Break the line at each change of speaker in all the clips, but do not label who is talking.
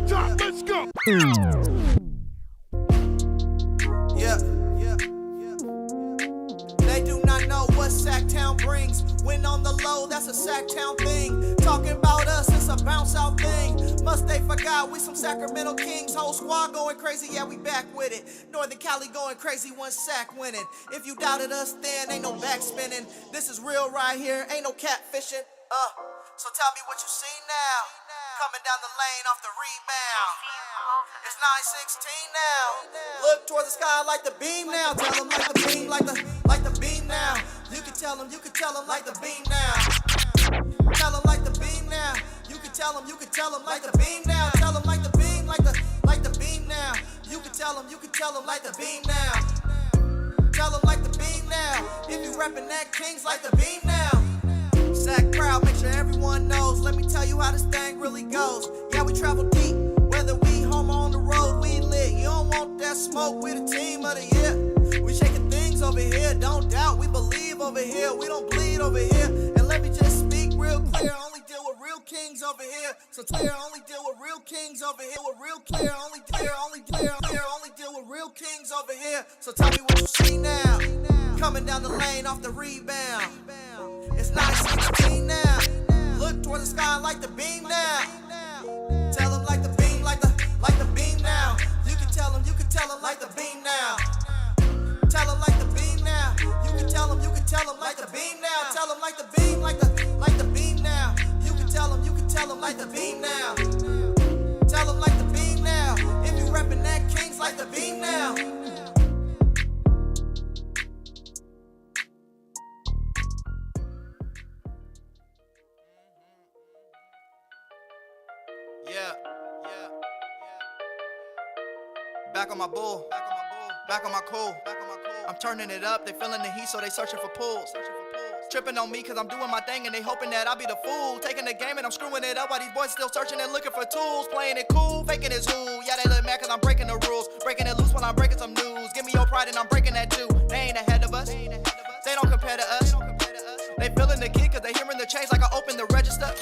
the top, let's go.
Yeah. They do not know what Sactown brings. When on the low, that's a Sactown thing. Talking about us, it's a bounce out thing. Must they forgot we some Sacramento Kings. Whole squad going crazy, yeah, we back with it. Northern Cali going crazy, one sack winning. If you doubted us then, ain't no back spinning. This is real right here, ain't no catfishing. So tell me what you see now. Coming down the lane off the rebound. It's 9:16 now. Look toward the sky like the beam now. Tell them like the beam, like the beam now. You can tell them like the beam now. Tell them like the beam now. You can tell them like the beam now. Tell them like the beam, like the beam now. You can tell them like the beam now. Tell them like the beam now. If you reppin' that Kings like the beam now. Sac proud, make sure everyone knows. Let me tell you how this thing really goes. Yeah, we travel deep, whether we home or on the road, we lit. You don't want that smoke, we the team of the year. We shaking things over here, don't doubt, we believe over here. We don't bleed over here. And let me just speak real clear, only deal with real kings over here. So clear, only deal with real kings over here. With real clear, only deal with real kings over here. So tell me what you see now. Coming down the lane off the rebound. It's 9:16 now. Look toward the sky like the beam now. Tell them like the beam, like the beam now. You can tell them like the beam now. Tell them like the beam now. You can tell them like the beam now. Tell them like the beam, like the beam now. You can tell them like the beam now. Tell them like the beam now. If you reppin' that Kings like the beam now. Yeah. Back on my bull, back on my cool. I'm turning it up, they feeling the heat, so they searching for pools. Tripping on me cause I'm doing my thing and they hoping that I'll be the fool. Taking the game and I'm screwing it up while these boys still searching and looking for tools. Playing it cool, faking it's who. Yeah, they look mad cause I'm breaking the rules. Breaking it loose while I'm breaking some news. Give me your pride and I'm breaking that too. They ain't ahead of us, they don't compare to us. They feeling the kick cause they hearing the change like I opened the register.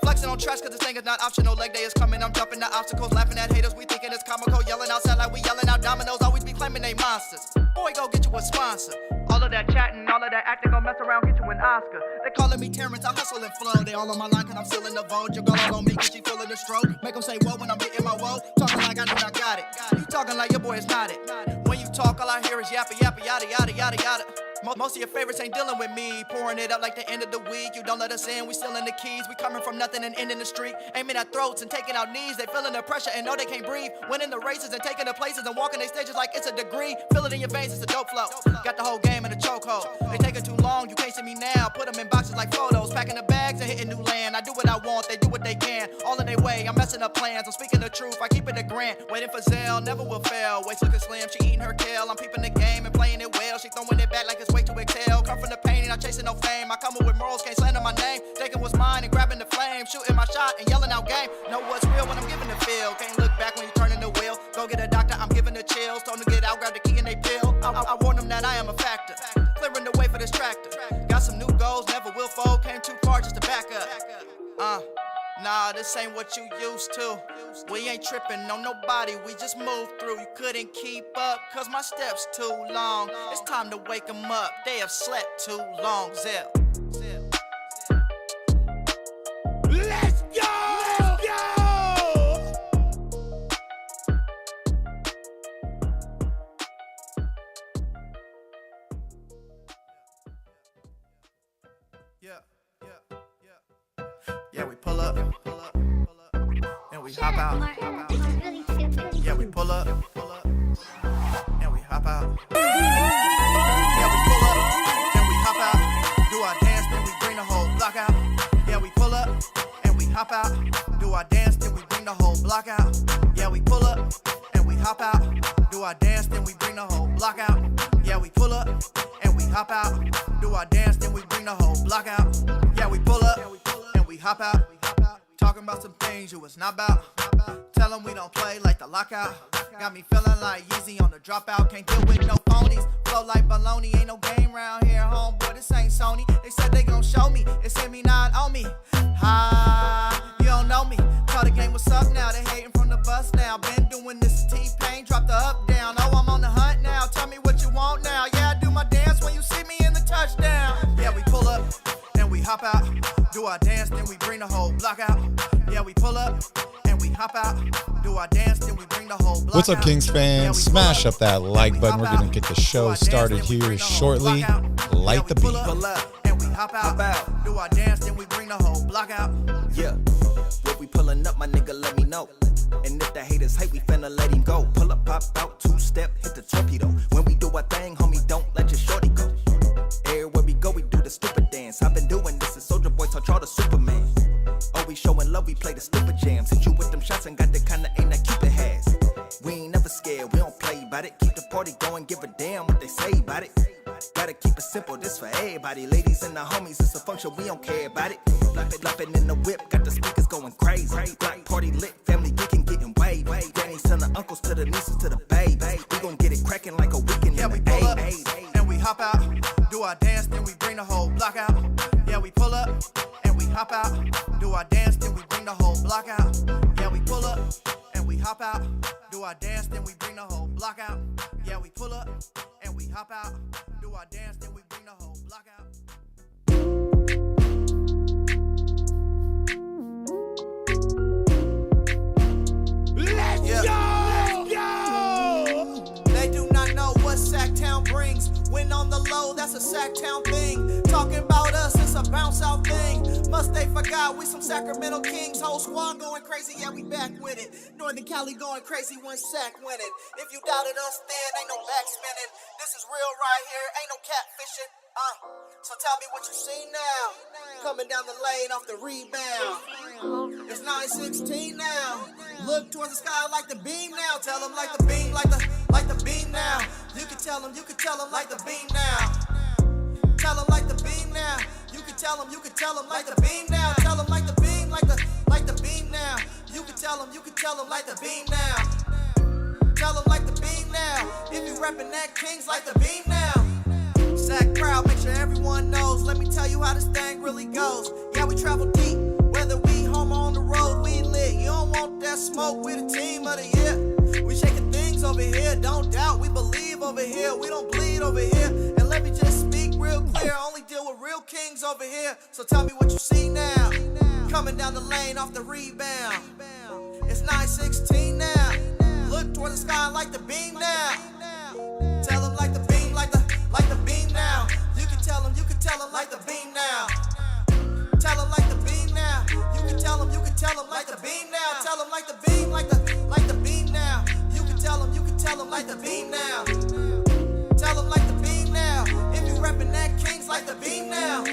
Flexing on tracks cause this thing is not optional. Leg day is coming, I'm jumping the obstacles. Laughing at haters, we thinking it's comical. Yelling outside like we yelling out dominoes. Always be claiming they monsters. Boy, go get you a sponsor. All of that chatting, all of that acting, gon' mess around, get you an Oscar. They calling me Terrence, I hustle and flow. They all on my line cause I'm still in the vote. Your girl all on me cause she feeling the stroke. Make them say whoa when I'm hitting my woe. Talking like I do not got it. You talking like your boy is not it. When you talk, all I hear is yappa, yappa, yada, yada, yada, yada. Most of your favorites ain't dealing with me. Pouring it up like the end of the week. You don't let us in, we still in the keys. We coming from nothing and ending the street. Aiming at throats and taking out knees. They feeling the pressure and know they can't breathe. Winning the races and taking the places and walking their stages like it's a degree. Feel it in your veins, it's a dope flow. Got the whole game in a chokehold. They taking too long, you can't see me now. Put them in boxes like photos. Packing the bags and hitting new land. I do what I want, they do what they can. All in their way, I'm messing up plans. I'm speaking the truth, I keep it a Grant. Waiting for Zell, never will fail. Waist looking slim, she eating her kale. I'm peeping the game and playing it well. She throwing it back like it's way too excel. Come from the pain and I'm chasing no fame. I come up with morals, can't slander my name. Taking what's mine and grabbing the flame. Shooting my shot and yelling out game. Know what's real when I'm giving the feel. Can't look back when you turning the wheel. Go get a doctor, I'm giving the chills. Told them to get out, grab the key and they pill. I warn them that I am a factor. Clearing the way for this tractor. Got some new goals, never will fold. Came too far just to back up. Nah, this ain't what you used to. We ain't tripping on nobody, we just moved through. You couldn't keep up, cause my steps too long. It's time to wake them up, they have slept too long. Zell.
Let's go! Let's go!
Yeah, we pull up, and we hop out. Yeah, we pull up, and we hop out. Yeah, we pull up, and we hop out. Do our dance, then we bring the whole block out. Yeah, we pull up, and we hop out. Do our dance, then we bring the whole block out. Yeah, we pull up, and we hop out. Do our dance, then we bring the whole block out. Yeah, we pull up, and we hop out. Do our dance, then we bring the whole block out. Yeah, we pull up, and we hop out. Talking about some things you was not about. Tell them we don't play like the lockout. Got me feeling like Yeezy on the dropout. Can't deal with no phonies. Flow like baloney. Ain't no game round here, homeboy. This ain't Sony. They said they gon' show me. It's in me, not on me. Ha, you don't know me. Tell the game what's up now. They hating from the us now. Been doing this T-Pain, drop the up down. Oh, I'm on the hunt now. Tell me what you want now. Yeah, I do my dance when you see me in the touchdown. Yeah, we pull up and we hop out. Do our dance, then we bring the whole block out. Yeah, we pull up and we hop out. Do our dance, then we bring the whole block out.
What's up, Kings fans? Smash up that like button. We're going to get the show started here shortly. Light the beat.
Pull up and we hop out. Do our dance, then we bring the whole block out.
Yeah, when we pulling up, my nigga, let me know. And if the haters hate, we finna let him go. Pull up, pop out, two-step, hit the torpedo. When we do our thing, homie, don't let your shorty go. Everywhere we go, we do the stupid dance. I've been doing this since Soulja Boy taught y'all the Superman. Always showing love, we play the stupid jams. Hit you with them shots and got the kind of aim that Cupid has. We ain't never scared, we don't play about it. Keep the party going, give a damn what they say about it. Gotta keep it simple, this for everybody. Ladies and the homies, it's a function, we don't care about it. Flopping in the whip, got the speakers going crazy. Block party lit, family geeking, getting way. Grannies to the uncles, to the nieces, to the babes. We gon' get it cracking like a weekend.
Yeah, we pull up and we hop out. Do our dance, then we bring the whole block out. Yeah, we pull up and we hop out. Do our dance, then we bring the whole block out. Yeah, we pull up and we hop out. Do our dance, then we bring the whole block out. Yeah, we pull up and we hop out. Do our dance, then we bring the whole block out.
Let's
Yeah.
go! Let's go!
They do not know what Sactown brings. When on the low, that's a Sactown thing. Talking about us, it's a bounce out thing. Must they forgot we some Sacramento Kings. Whole squad going crazy, yeah, we back with it. Northern Cali going crazy when Sac win it. If you doubted us then, ain't no back spinning. This is real right here, ain't no catfishing. So tell me what you see now. Coming down the lane off the rebound. It's 9:16 now. Look towards the sky like the beam now. Tell them like the beam, like the beam now. You can tell them like the beam now. Tell them like the beam now. You can tell them like the beam now. Tell them like the beam, like the beam now. You can tell them like the beam now. Tell them like the beam now. If you reppin' that Kings like the beam now. Sac proud, make sure everyone knows. Let me tell you how this thing really goes. Yeah, we travel deep, whether we home or on the road, we lit. You don't want that smoke, we the team of the year. We shaking things over here, don't doubt, we believe over here. We don't bleed over here. And let me just speak real clear, only deal with real kings over here. So tell me what you see now. Coming down the lane off the rebound. It's 9:16 now. Look toward the sky like the beam now. Tell them like the beam, like the beam now. You can tell them like the beam now. Tell them like the beam now. You can tell them like the beam now. Tell them like the beam, like the beam now. You can tell them like the beam now. Tell them like the beam now. If you reppin' that Kings like the beam now.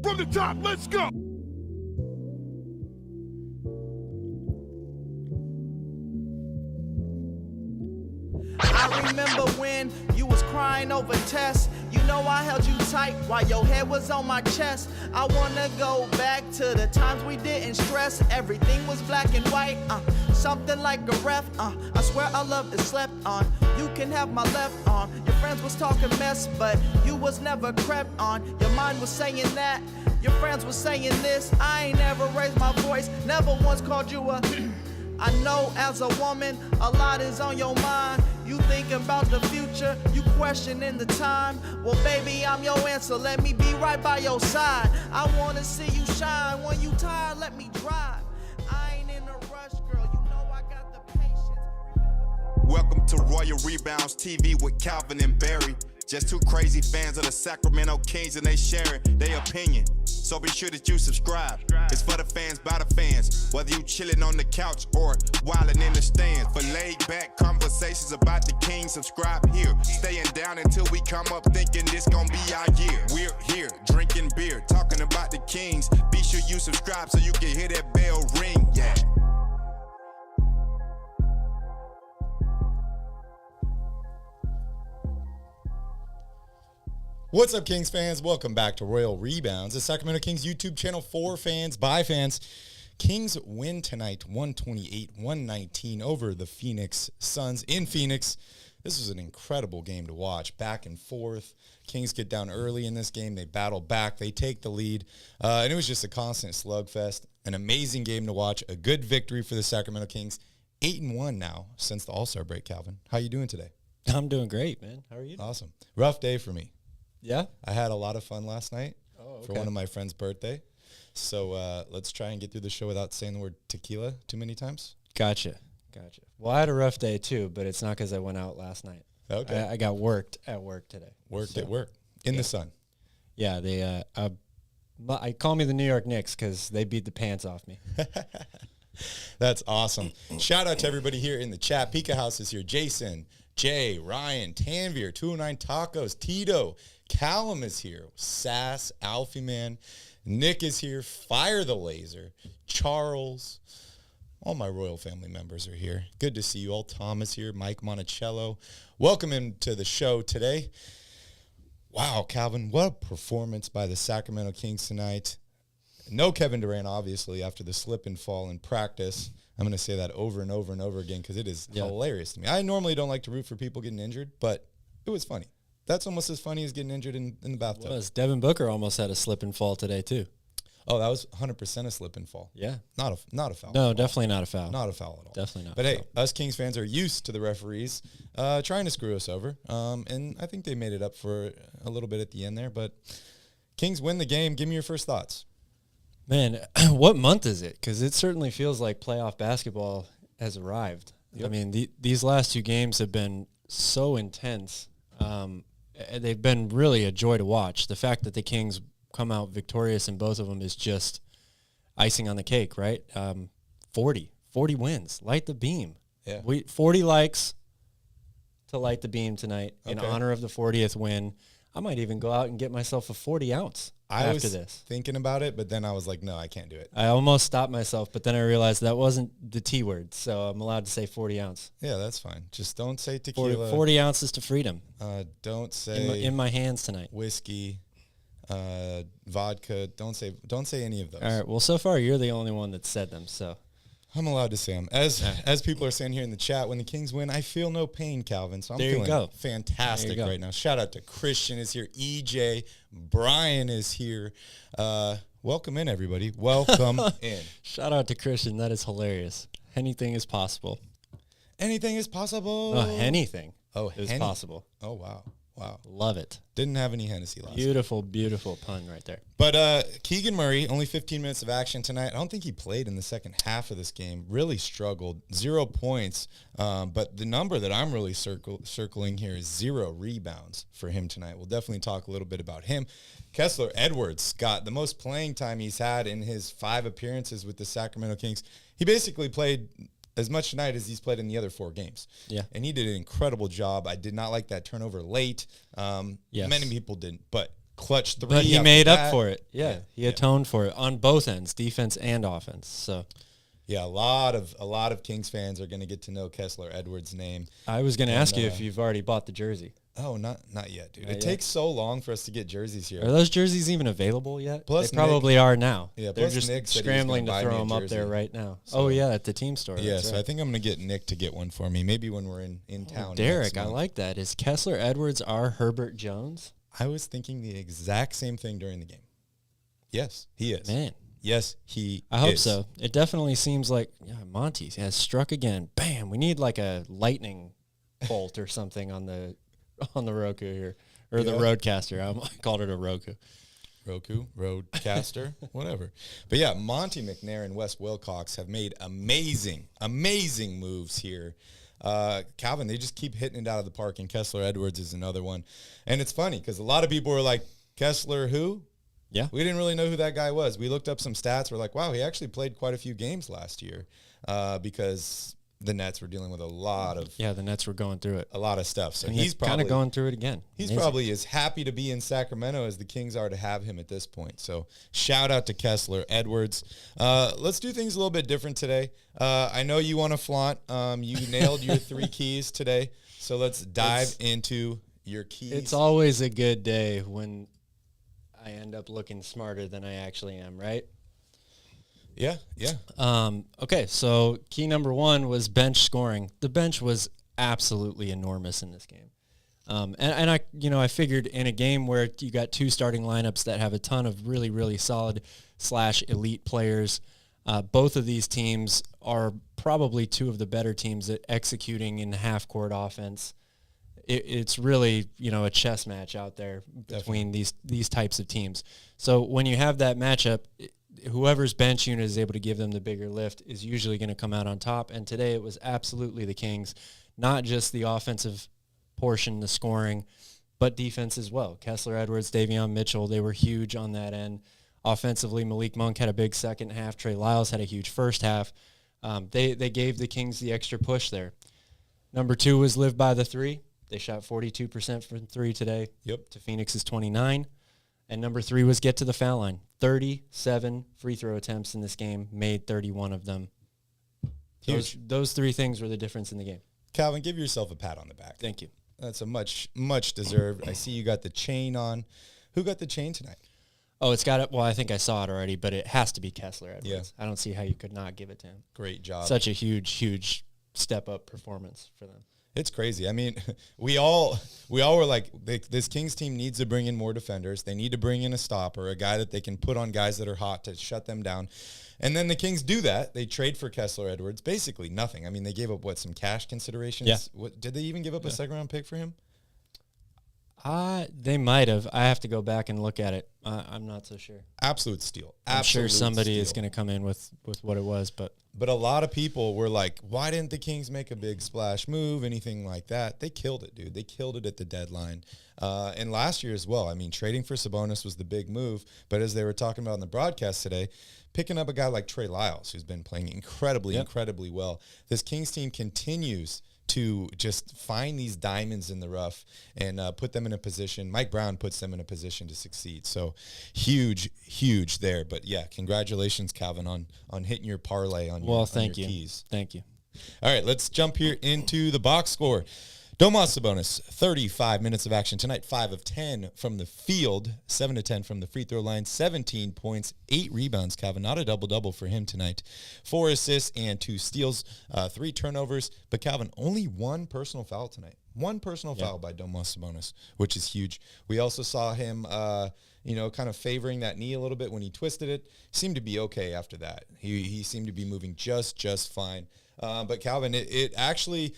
From the top, let's go!
I remember when you was crying over tests. You know I held you tight while your head was on my chest. I wanna go back to the times we didn't stress. Everything was black and white, something like a ref. I swear our love is slept on. You can have my left arm. Your friends was talking mess, but you was never crept on. Your mind was saying that. Your friends was saying this. I ain't never raised my voice, never once called you a I know as a woman, a lot is on your mind. You thinking about the future, you questioning the time. Well, baby, I'm your answer, let me be right by your side. I wanna see you shine, when you tired, let me drive. I ain't in a rush, girl, you know I got the patience.
Welcome to Royal Rebounds TV with Calvin and Barry. Just two crazy fans of the Sacramento Kings and they sharing their opinion. So be sure that you subscribe. It's for the fans, by the fans. Whether you chilling on the couch or wildin' in the stands. For laid back conversations about the Kings, subscribe here. Staying down until we come up thinking this gon' be our year. We're here drinking beer, talking about the Kings. Be sure you subscribe so you can hear that bell ring, yeah.
What's up, Kings fans? Welcome back to Royal Rebounds, the Sacramento Kings YouTube channel for fans, by fans. Kings win tonight 128-119 over the Phoenix Suns in Phoenix. This was an incredible game to watch, back and forth. Kings get down early in this game. They battle back. They take the lead. And it was just a constant slugfest. An amazing game to watch. A good victory for the Sacramento Kings. 8-1 now since the All-Star break, Calvin. How you doing today?
I'm doing great, man. How are you?
Awesome. Rough day for me.
Yeah?
I had a lot of fun last night for
okay.
one of my friend's birthday. So let's try and get through the show without saying the word tequila too many times.
Gotcha. Well, I had a rough day, too, but it's not because I went out last night.
Okay.
I got worked at work today.
Worked at work. In the sun.
Yeah, they I call me the New York Knicks because they beat the pants off me.
That's awesome. Shout out to everybody here in the chat. Pika House is here. Jason, Jay, Ryan, Tanvir, 209 Tacos, Tito, Callum is here. Sass, Alfie Man, Nick is here. Fire the Laser, Charles. All my royal family members are here. Good to see you all. Tom is here. Mike Monticello. Welcome into the show today. Wow, Calvin, what a performance by the Sacramento Kings tonight. No Kevin Durant, obviously, after the slip and fall in practice. I'm going to say that over and over and over again because it is hilarious to me. I normally don't like to root for people getting injured, but it was funny. That's almost as funny as getting injured in the bathtub.
It was. Devin Booker almost had a slip and fall today, too.
Oh, that was 100% a slip and fall.
Yeah.
Not a foul.
No, definitely not a foul.
Not a foul at all.
Definitely not.
But hey, us Kings fans are used to the referees trying to screw us over. And I think they made it up for a little bit at the end there. But Kings win the game. Give me your first thoughts.
Man, what month is it? Because it certainly feels like playoff basketball has arrived. Yep. I mean, these last two games have been so intense. They've been really a joy to watch. The fact that the Kings come out victorious in both of them is just icing on the cake, right? 40 wins. Light the beam.
Yeah.
40 likes to light the beam tonight in
Okay.
honor of the 40th win. I might even go out and get myself a 40 ounce after this.
Thinking about it, but then I was like, no, I can't do it.
I almost stopped myself, but then I realized that wasn't the T word, so I'm allowed to say 40 ounce.
Yeah, that's fine. Just don't say tequila.
40 ounces to freedom
Don't say
in my hands tonight.
whiskey, vodka. Don't say any of those.
All right, well, so far you're the only one that said them, so.
I'm allowed to say them. As people are saying here in the chat, when the Kings win, I feel no pain, Calvin. So I'm
There you
feeling
go.
fantastic
There you go.
right now. Shout out to Christian is here. EJ, Brian is here. Welcome in, everybody. Welcome in.
Shout out to Christian. That is hilarious. Anything is possible.
Anything is possible.
Anything is
Henny.
possible.
Oh, wow. Wow.
Love it.
Didn't have any Hennessy last night.
Beautiful, beautiful pun right there.
But Keegan Murray, only 15 minutes of action tonight. I don't think he played in the second half of this game. Really struggled. 0 points. But the number that I'm really circling here is 0 rebounds for him tonight. We'll definitely talk a little bit about him. Kessler Edwards got the most playing time he's had in his 5 appearances with the Sacramento Kings. He basically played as much tonight as he's played in the other 4 games.
Yeah.
And he did an incredible job. I did not like that turnover late.
Yes.
Many people didn't, but clutch 3.
But he
after
made
that.
up for it. Yeah, he atoned for it on both ends, defense and offense. So
Yeah, a lot of Kings fans are going to get to know Kessler Edwards' name.
I was going to ask you if you've already bought the jersey.
Oh, not yet, dude.
Not
It
yet.
takes so long for us to get jerseys
Are
here.
those jerseys even available yet?
Plus
they probably are now.
Yeah,
They're
plus
just
Nick said he was
scrambling
gonna
to
buy
throw
me a
them up there
jersey.
right now.
So-
Yeah, at the team store.
Yeah,
that's
so
right.
I think I'm going to get Nick to get one for me. Maybe when we're in town.
Derek,
next
I
month.
like that. Is Kessler Edwards our Herbert Jones?
I was thinking the exact same thing during the game. Yes, he is.
Man,
Yes, he
I hope
is.
so. It definitely seems like Monty has struck again. Bam! We need like a lightning bolt or something on the Roku here, or the
Yeah.
Roadcaster. I called it a Roku.
Roku, Roadcaster, whatever. But yeah, Monty McNair and Wes Wilcox have made amazing moves here. Calvin, they just keep hitting it out of the park, and Kessler Edwards is another one. And it's funny because a lot of people were like, Kessler who?
Yeah.
We didn't really know who that guy was. We looked up some stats. We're like, wow, he actually played quite a few games last year because the Nets were dealing with a lot of
Yeah, the Nets were going through it.
stuff. So
And
he's
they're kind
probably
of going through it again.
He's
Amazing.
probably as happy to be in Sacramento as the Kings are to have him at this point. So shout out to Kessler Edwards. Let's do things a little bit different today. I know you want to flaunt. You nailed your 3 keys today. So let's dive into your keys.
It's always a good day when I end up looking smarter than I actually am, right?
Yeah, yeah.
Okay, so key number one was bench scoring. The bench was absolutely enormous in this game. And I figured in a game where you got two starting lineups that have a ton of really, really solid / elite players, both of these teams are probably two of the better teams at executing in half-court offense. It's really, a chess match out there between these types of teams. So when you have that matchup, whoever's bench unit is able to give them the bigger lift is usually going to come out on top. And today it was absolutely the Kings, not just the offensive portion, the scoring, but defense as well. Kessler Edwards, Davion Mitchell, they were huge on that end. Offensively, Malik Monk had a big second half. Trey Lyles had a huge first half. They gave the Kings the extra push there. Number two was live by the three. They shot 42% from three today.
Yep.
To Phoenix's 29. And number three was get to the foul line. 37 free throw attempts in this game, made 31 of them.
Huge.
Those three things were the difference in the game.
Calvin, give yourself a pat on the back.
Thank you.
That's a much deserved. I see you got the chain on. Who got the chain tonight?
Oh, it's got it. Well, I think I saw it already, but it has to be Kessler Edwards.
Yeah.
I don't see how you could not give it to him.
Great job.
Such a huge step up performance for them.
It's crazy. I mean, we all were like, this Kings team needs to bring in more defenders. They need to bring in a stopper, a guy that they can put on guys that are hot to shut them down. And then the Kings do that. They trade for Kessler Edwards. Basically nothing. I mean, they gave up, some cash considerations?
Yeah.
Did they even give up a second-round pick for him?
They might have. I have to go back and look at it. I'm not so sure.
Absolute steal.
I'm
Absolute
sure somebody is
steal.
going to come in with what it was, but
But a lot of people were like, why didn't the Kings make a big splash move, anything like that? They killed it, dude. They killed it at the deadline. And last year as well. I mean, trading for Sabonis was the big move. But as they were talking about in the broadcast today, picking up a guy like Trey Lyles, who's been playing incredibly well. This Kings team continues to just find these diamonds in the rough and put them in a position. Mike Brown puts them in a position to succeed. So huge there. But yeah, congratulations, Calvin, on hitting your parlay on your keys.
Thank you.
All right, let's jump here into the box score. Domas Sabonis, 35 minutes of action tonight, 5 of 10 from the field, 7 to 10 from the free throw line, 17 points, 8 rebounds, Calvin. Not a double-double for him tonight. 4 assists and 2 steals, 3 turnovers. But, Calvin, only 1 personal foul tonight. 1 personal foul by Domas Sabonis, which is huge. We also saw him, kind of favoring that knee a little bit when he twisted it. Seemed to be okay after that. He seemed to be moving just fine. But, Calvin, it actually...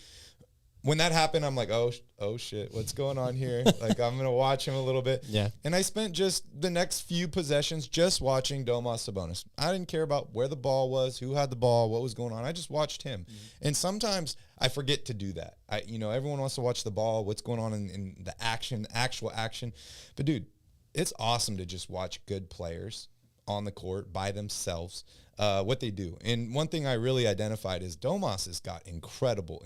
When that happened, I'm like, oh shit, what's going on here? Like, I'm going to watch him a little bit.
Yeah.
And I spent just the next few possessions just watching Domas Sabonis. I didn't care about where the ball was, who had the ball, what was going on. I just watched him. Mm-hmm. And sometimes I forget to do that. Everyone wants to watch the ball, what's going on in the actual action. But, dude, it's awesome to just watch good players on the court by themselves, what they do. And one thing I really identified is Domas has got incredible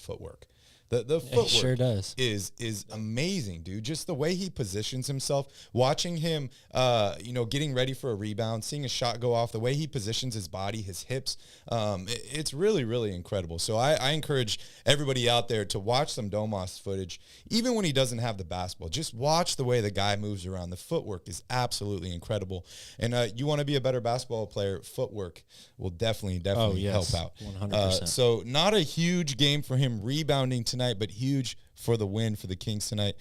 footwork. The footwork
sure does.
is amazing, dude. Just the way he positions himself, watching him, getting ready for a rebound, seeing a shot go off, the way he positions his body, his hips, it's really incredible. So I encourage everybody out there to watch some Domas footage, even when he doesn't have the basketball. Just watch the way the guy moves around. The footwork is absolutely incredible. And you want to be a better basketball player, footwork will definitely help out.
100%.
So not a huge game for him rebounding tonight, but huge for the win for the Kings tonight.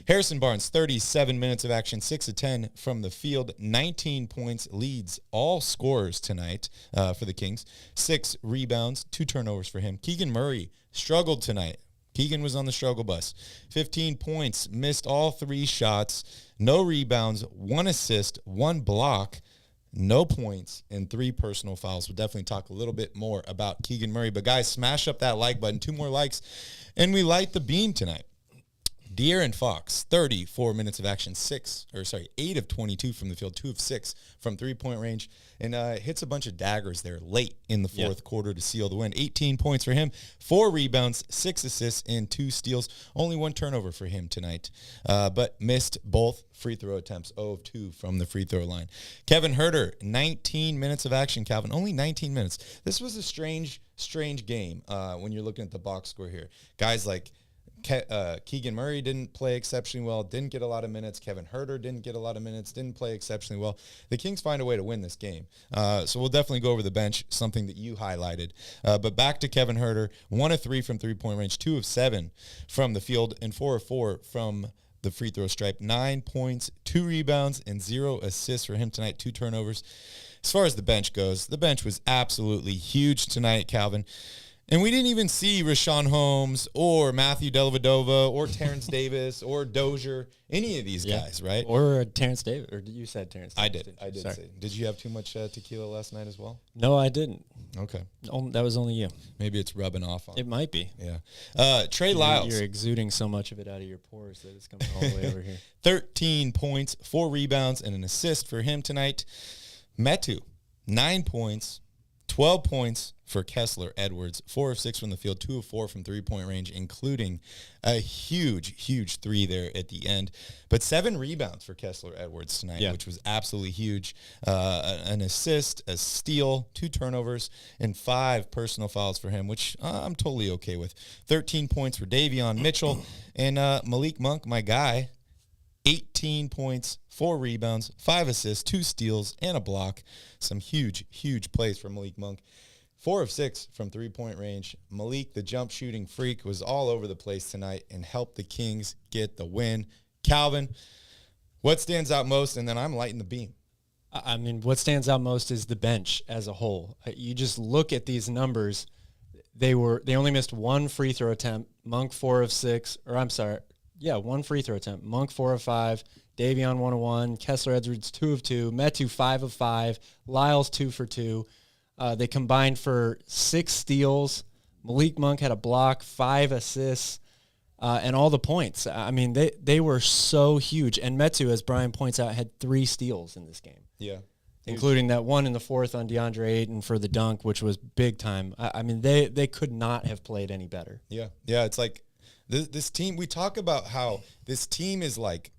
Harrison Barnes, 37 minutes of action, 6 of 10 from the field, 19 points, leads all scorers tonight for the Kings, 6 rebounds, 2 turnovers for him. Keegan Murray struggled tonight. Keegan was on the struggle bus. 15 points, missed all 3 shots, no rebounds, 1 assist, 1 block, no points, and 3 personal fouls. We'll definitely talk a little bit more about Keegan Murray. But, guys, smash up that like button. 2 more likes, and we light the beam tonight. De'Aaron Fox, 34 minutes of action, 8 of 22 from the field, 2 of 6 from three-point range, and hits a bunch of daggers there late in the fourth quarter to seal the win. 18 points for him, 4 rebounds, 6 assists, and 2 steals. Only 1 turnover for him tonight, but missed both free throw attempts, 0 of 2 from the free throw line. Kevin Huerter, 19 minutes of action, Calvin, only 19 minutes. This was a strange game when you're looking at the box score here. Guys like Keegan Murray didn't play exceptionally well, didn't get a lot of minutes. Kevin Huerter didn't get a lot of minutes, didn't play exceptionally well. The Kings find a way to win this game. So we'll definitely go over the bench, something that you highlighted. But back to Kevin Huerter, 1 of 3 from three-point range, 2 of 7 from the field, and 4 of 4 from the free throw stripe. 9 points, 2 rebounds, and 0 assists for him tonight, 2 turnovers. As far as the bench goes, the bench was absolutely huge tonight, Calvin. And we didn't even see Rashawn Holmes or Matthew Dellavedova or Terrence Davis or Dozier, any of these guys, right?
Or Terrence Davis. Or you said Terrence Davis.
I did
Sorry.
say. Did you have too much tequila last night as well?
No, I didn't.
Okay.
That was only you.
Maybe it's rubbing off on
It might be.
Yeah. Trey Lyles.
You're exuding so much of it out of your pores that it's coming all the way over here.
13 points, 4 rebounds, and an assist for him tonight. Metu, 9 points, 12 points for Kessler Edwards, 4 of 6 from the field, 2 of 4 from three-point range, including a huge 3 there at the end. But 7 rebounds for Kessler Edwards tonight, which was absolutely huge. An assist, a steal, 2 turnovers, and 5 personal fouls for him, which I'm totally okay with. 13 points for Davion Mitchell, and Malik Monk, my guy, 18 points, 4 rebounds, 5 assists, 2 steals, and a block. Some huge plays from Malik Monk. 4 of 6 from three-point range. Malik, the jump shooting freak, was all over the place tonight and helped the Kings get the win. Calvin, what stands out most? And then I'm lighting the beam.
I mean, what stands out most is the bench as a whole. You just look at these numbers. They only missed 1 free throw attempt. Monk 4 of 6, or I'm sorry. Yeah, 1 free throw attempt. Monk 4 of 5, Davion 1 of 1, Kessler Edwards 2 of 2, Metu 5 of 5, Lyles 2 for 2. They combined for 6 steals. Malik Monk had a block, 5 assists, and all the points. I mean, they were so huge. And Metu, as Brian points out, had 3 steals in this game.
Yeah.
Including that one in the 4th on DeAndre Ayton for the dunk, which was big time. I mean, they could not have played any better.
Yeah, it's like this team, we talk about how this team is like,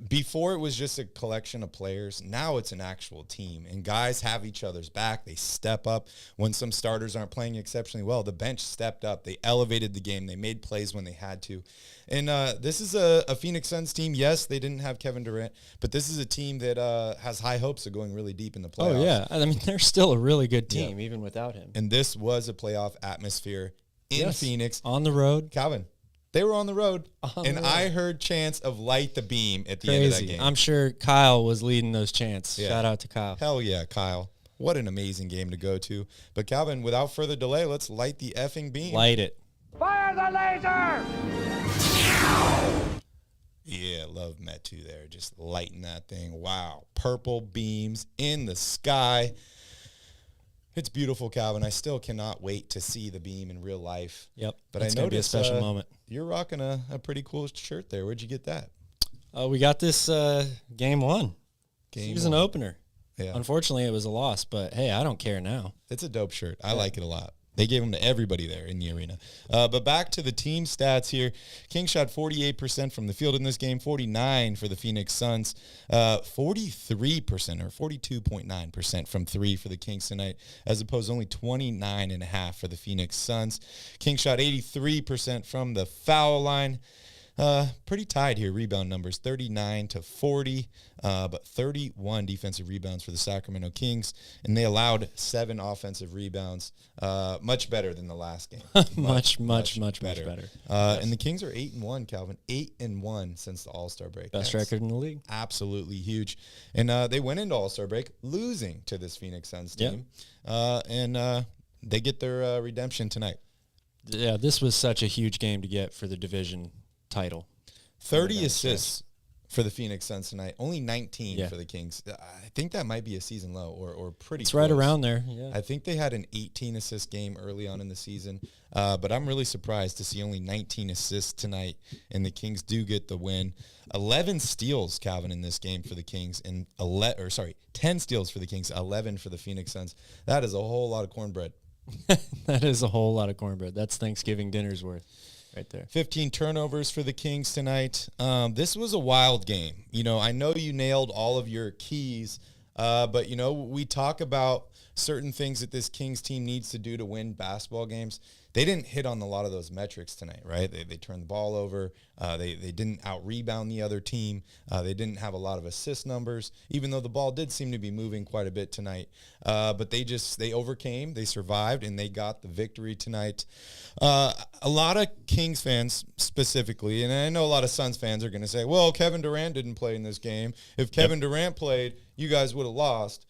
before it was just a collection of players, now it's an actual team, and guys have each other's back. They step up when some starters aren't playing exceptionally well. The bench stepped up. They elevated the game. They made plays when they had to. And this is a Phoenix Suns team. Yes, they didn't have Kevin Durant, but this is a team that has high hopes of going really deep in the playoffs.
Oh, yeah. I mean, they're still a really good team, even without him.
And this was a playoff atmosphere in Phoenix.
On the road.
Calvin, they were on the road, I heard chants of light the beam at the end of that game.
I'm sure Kyle was leading those chants.
Yeah.
Shout out to Kyle.
Hell yeah, Kyle. What an amazing game to go to. But Calvin, without further delay, let's light the effing beam.
Light it.
Fire the laser!
Yeah, love Metu there. Just lighting that thing. Wow. Purple beams in the sky. It's beautiful, Calvin. I still cannot wait to see the beam in real life.
Yep.
But
it's
I
going to be a
noticed
special moment.
You're rocking a pretty cool shirt there. Where'd you get that?
We got this game 1. Season
one.
opener.
Yeah.
Unfortunately, it was a loss, but hey, I don't care now.
It's a dope shirt. I like it a lot. They gave them to everybody there in the arena. But back to the team stats here. Kings shot 48% from the field in this game, 49% for the Phoenix Suns, 43% or 42.9% from 3 for the Kings tonight, as opposed to only 29.5% for the Phoenix Suns. Kings shot 83% from the foul line. Pretty tied here, rebound numbers, 39-40, but 31 defensive rebounds for the Sacramento Kings, and they allowed 7 offensive rebounds, much better than the last game.
much better.
And the Kings are 8-1, Calvin, 8-1 since the All-Star break.
Best
That's
record in the league.
Absolutely huge. And they went into All-Star break losing to this Phoenix Suns team, and they get their redemption tonight.
Yeah, this was such a huge game to get for the division title.
30 assists for the Phoenix Suns tonight. Only 19 for the Kings. I think that might be a season low or pretty
It's
close.
right around there. Yeah.
I think they had an 18 assist game early on in the season, but I'm really surprised to see only 19 assists tonight, and the Kings do get the win. 11 steals, Calvin, in this game for the Kings, and 10 steals for the Kings, 11 for the Phoenix Suns. That is a whole lot of cornbread.
That is a whole lot of cornbread. That's Thanksgiving dinner's worth. Right there.
15 turnovers for the Kings tonight. This was a wild game. You know, I know you nailed all of your keys, but, you know, we talk about certain things that this Kings team needs to do to win basketball games. they didn't hit on a lot of those metrics tonight, right? They turned the ball over. They didn't out-rebound the other team. They didn't have a lot of assist numbers, even though the ball did seem to be moving quite a bit tonight. But they overcame, they survived, and they got the victory tonight. A lot of Kings fans specifically, and I know a lot of Suns fans are going to say, well, Kevin Durant didn't play in this game. If Kevin Durant played, you guys would have lost.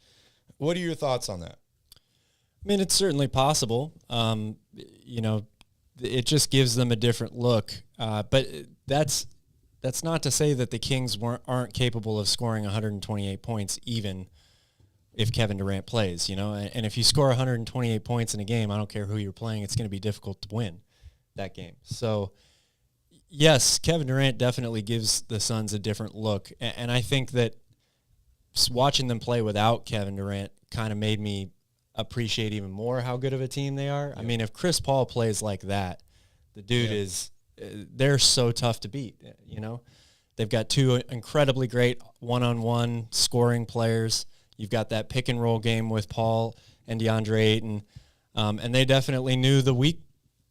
What are your thoughts on that?
I mean, it's certainly possible. It just gives them a different look. But that's not to say that the Kings aren't capable of scoring 128 points even if Kevin Durant plays, And if you score 128 points in a game, I don't care who you're playing, it's going to be difficult to win that game. So, yes, Kevin Durant definitely gives the Suns a different look. And I think that watching them play without Kevin Durant kind of made me appreciate even more how good of a team they are. Yep. I mean, if Chris Paul plays like that, the dude they're so tough to beat, They've got two incredibly great one-on-one scoring players. You've got that pick and roll game with Paul and DeAndre Ayton, and they definitely knew the weak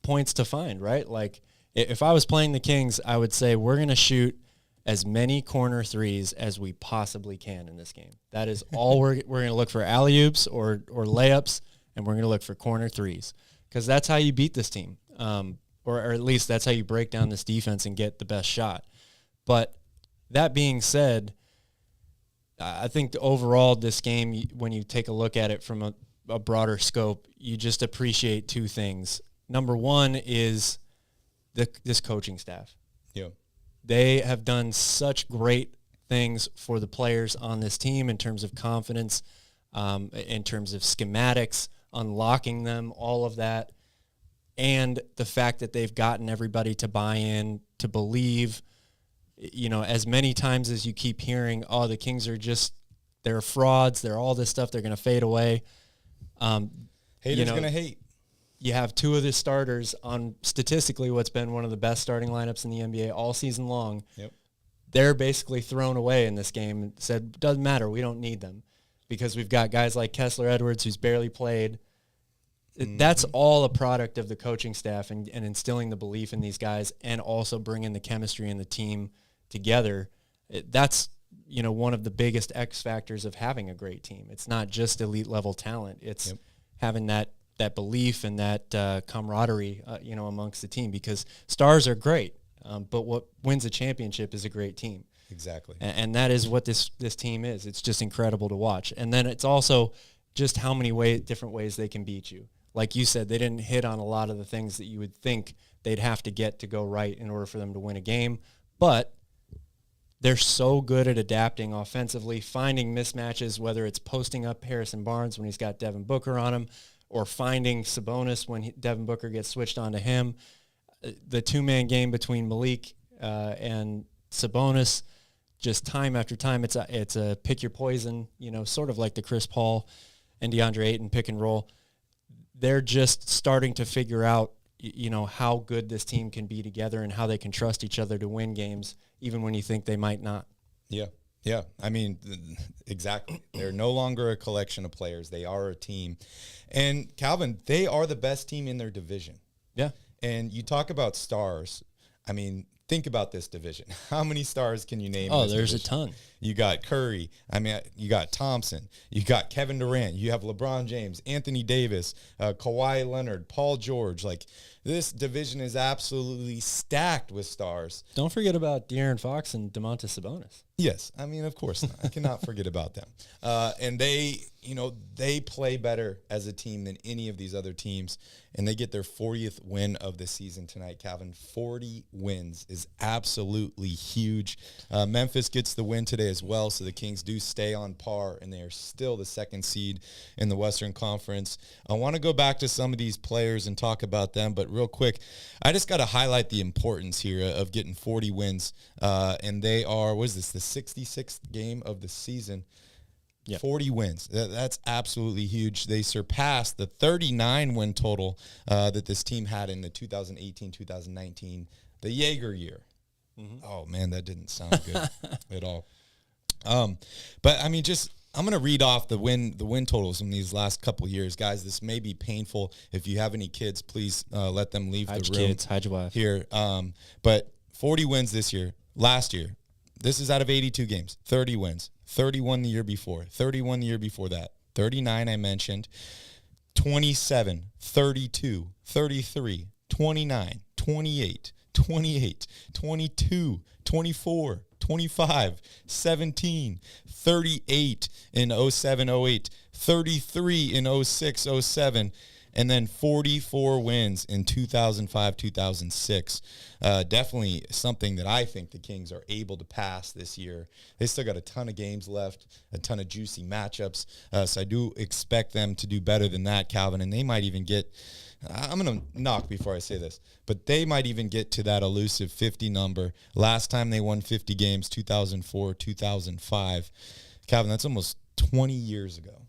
points to find, right? Like, if I was playing the Kings, I would say we're going to shoot as many corner threes as we possibly can in this game. That is all we're going to look for, alley-oops or layups, and we're going to look for corner threes because that's how you beat this team, or at least that's how you break down this defense and get the best shot. But that being said, I think overall this game, when you take a look at it from a broader scope, you just appreciate two things. Number one is this coaching staff.
Yeah.
They have done such great things for the players on this team in terms of confidence, in terms of schematics, unlocking them, all of that, and the fact that they've gotten everybody to buy in, to believe. As many times as you keep hearing, oh, the Kings are they're frauds, they're all this stuff, they're going to fade away.
Haters going to hate.
You have two of the starters on statistically what's been one of the best starting lineups in the NBA all season long.
Yep.
They're basically thrown away in this game and said, doesn't matter, we don't need them because we've got guys like Kessler Edwards who's barely played. Mm-hmm. That's all a product of the coaching staff and instilling the belief in these guys and also bringing the chemistry in the team together. That's, one of the biggest X factors of having a great team. It's not just elite level talent. It's having that belief and that camaraderie, amongst the team because stars are great, but what wins a championship is a great team.
Exactly.
And that is what this team is. It's just incredible to watch. And then it's also just how many different ways they can beat you. Like you said, they didn't hit on a lot of the things that you would think they'd have to get to go right in order for them to win a game, but they're so good at adapting offensively, finding mismatches, whether it's posting up Harrison Barnes when he's got Devin Booker on him, or finding Sabonis when Devin Booker gets switched onto him. The two-man game between Malik and Sabonis, just time after time, it's a pick your poison, sort of like the Chris Paul and DeAndre Ayton pick and roll. They're just starting to figure out, how good this team can be together and how they can trust each other to win games, even when you think they might not.
Yeah. Yeah, I mean, exactly. They're no longer a collection of players. They are a team. And, Calvin, they are the best team in their division.
Yeah.
And you talk about stars. I mean, think about this division. How many stars can you name?
Oh, there's a ton.
You got Curry. I mean, you got Thompson. You got Kevin Durant. You have LeBron James, Anthony Davis, Kawhi Leonard, Paul George. Like, this division is absolutely stacked with stars.
Don't forget about De'Aaron Fox and Domantas Sabonis.
Yes. I mean, of course not. I cannot forget about them. And they play better as a team than any of these other teams. And they get their 40th win of the season tonight, Calvin. 40 wins is absolutely huge. Memphis gets the win today as well, so the Kings do stay on par, and they are still the second seed in the Western Conference. I want to go back to some of these players and talk about them, but real quick, I just got to highlight the importance here of getting 40 wins. And they are, what is this, the 66th game of the season? Yep. 40 wins. That's absolutely huge. They surpassed the 39-win total that this team had in the 2018-2019, the Jaeger year. Mm-hmm. Oh, man, that didn't sound good at all. But, I mean, just I'm going to read off the win totals from these last couple years. Guys, this may be painful. If you have any kids, please let them leave
Hide
the
your
room.
kids, hide your wife.
Here. But 40 wins this year. Last year, this is out of 82 games. 30 wins. 31 the year before. 31 the year before that. 39 I mentioned. 27, 32, 33, 29, 28, 28, 22, 24, 25, 17, 38 in 07, 08, 33 in 06, 07, and then 44 wins in 2005, 2006. Definitely something that I think the Kings are able to pass this year. They still got a ton of games left, a ton of juicy matchups. So I do expect them to do better than that, Calvin, and they might even get – I'm going to knock before I say this, but they might even get to that elusive 50 number. Last time they won 50 games, 2004, 2005. Calvin, that's almost 20 years ago.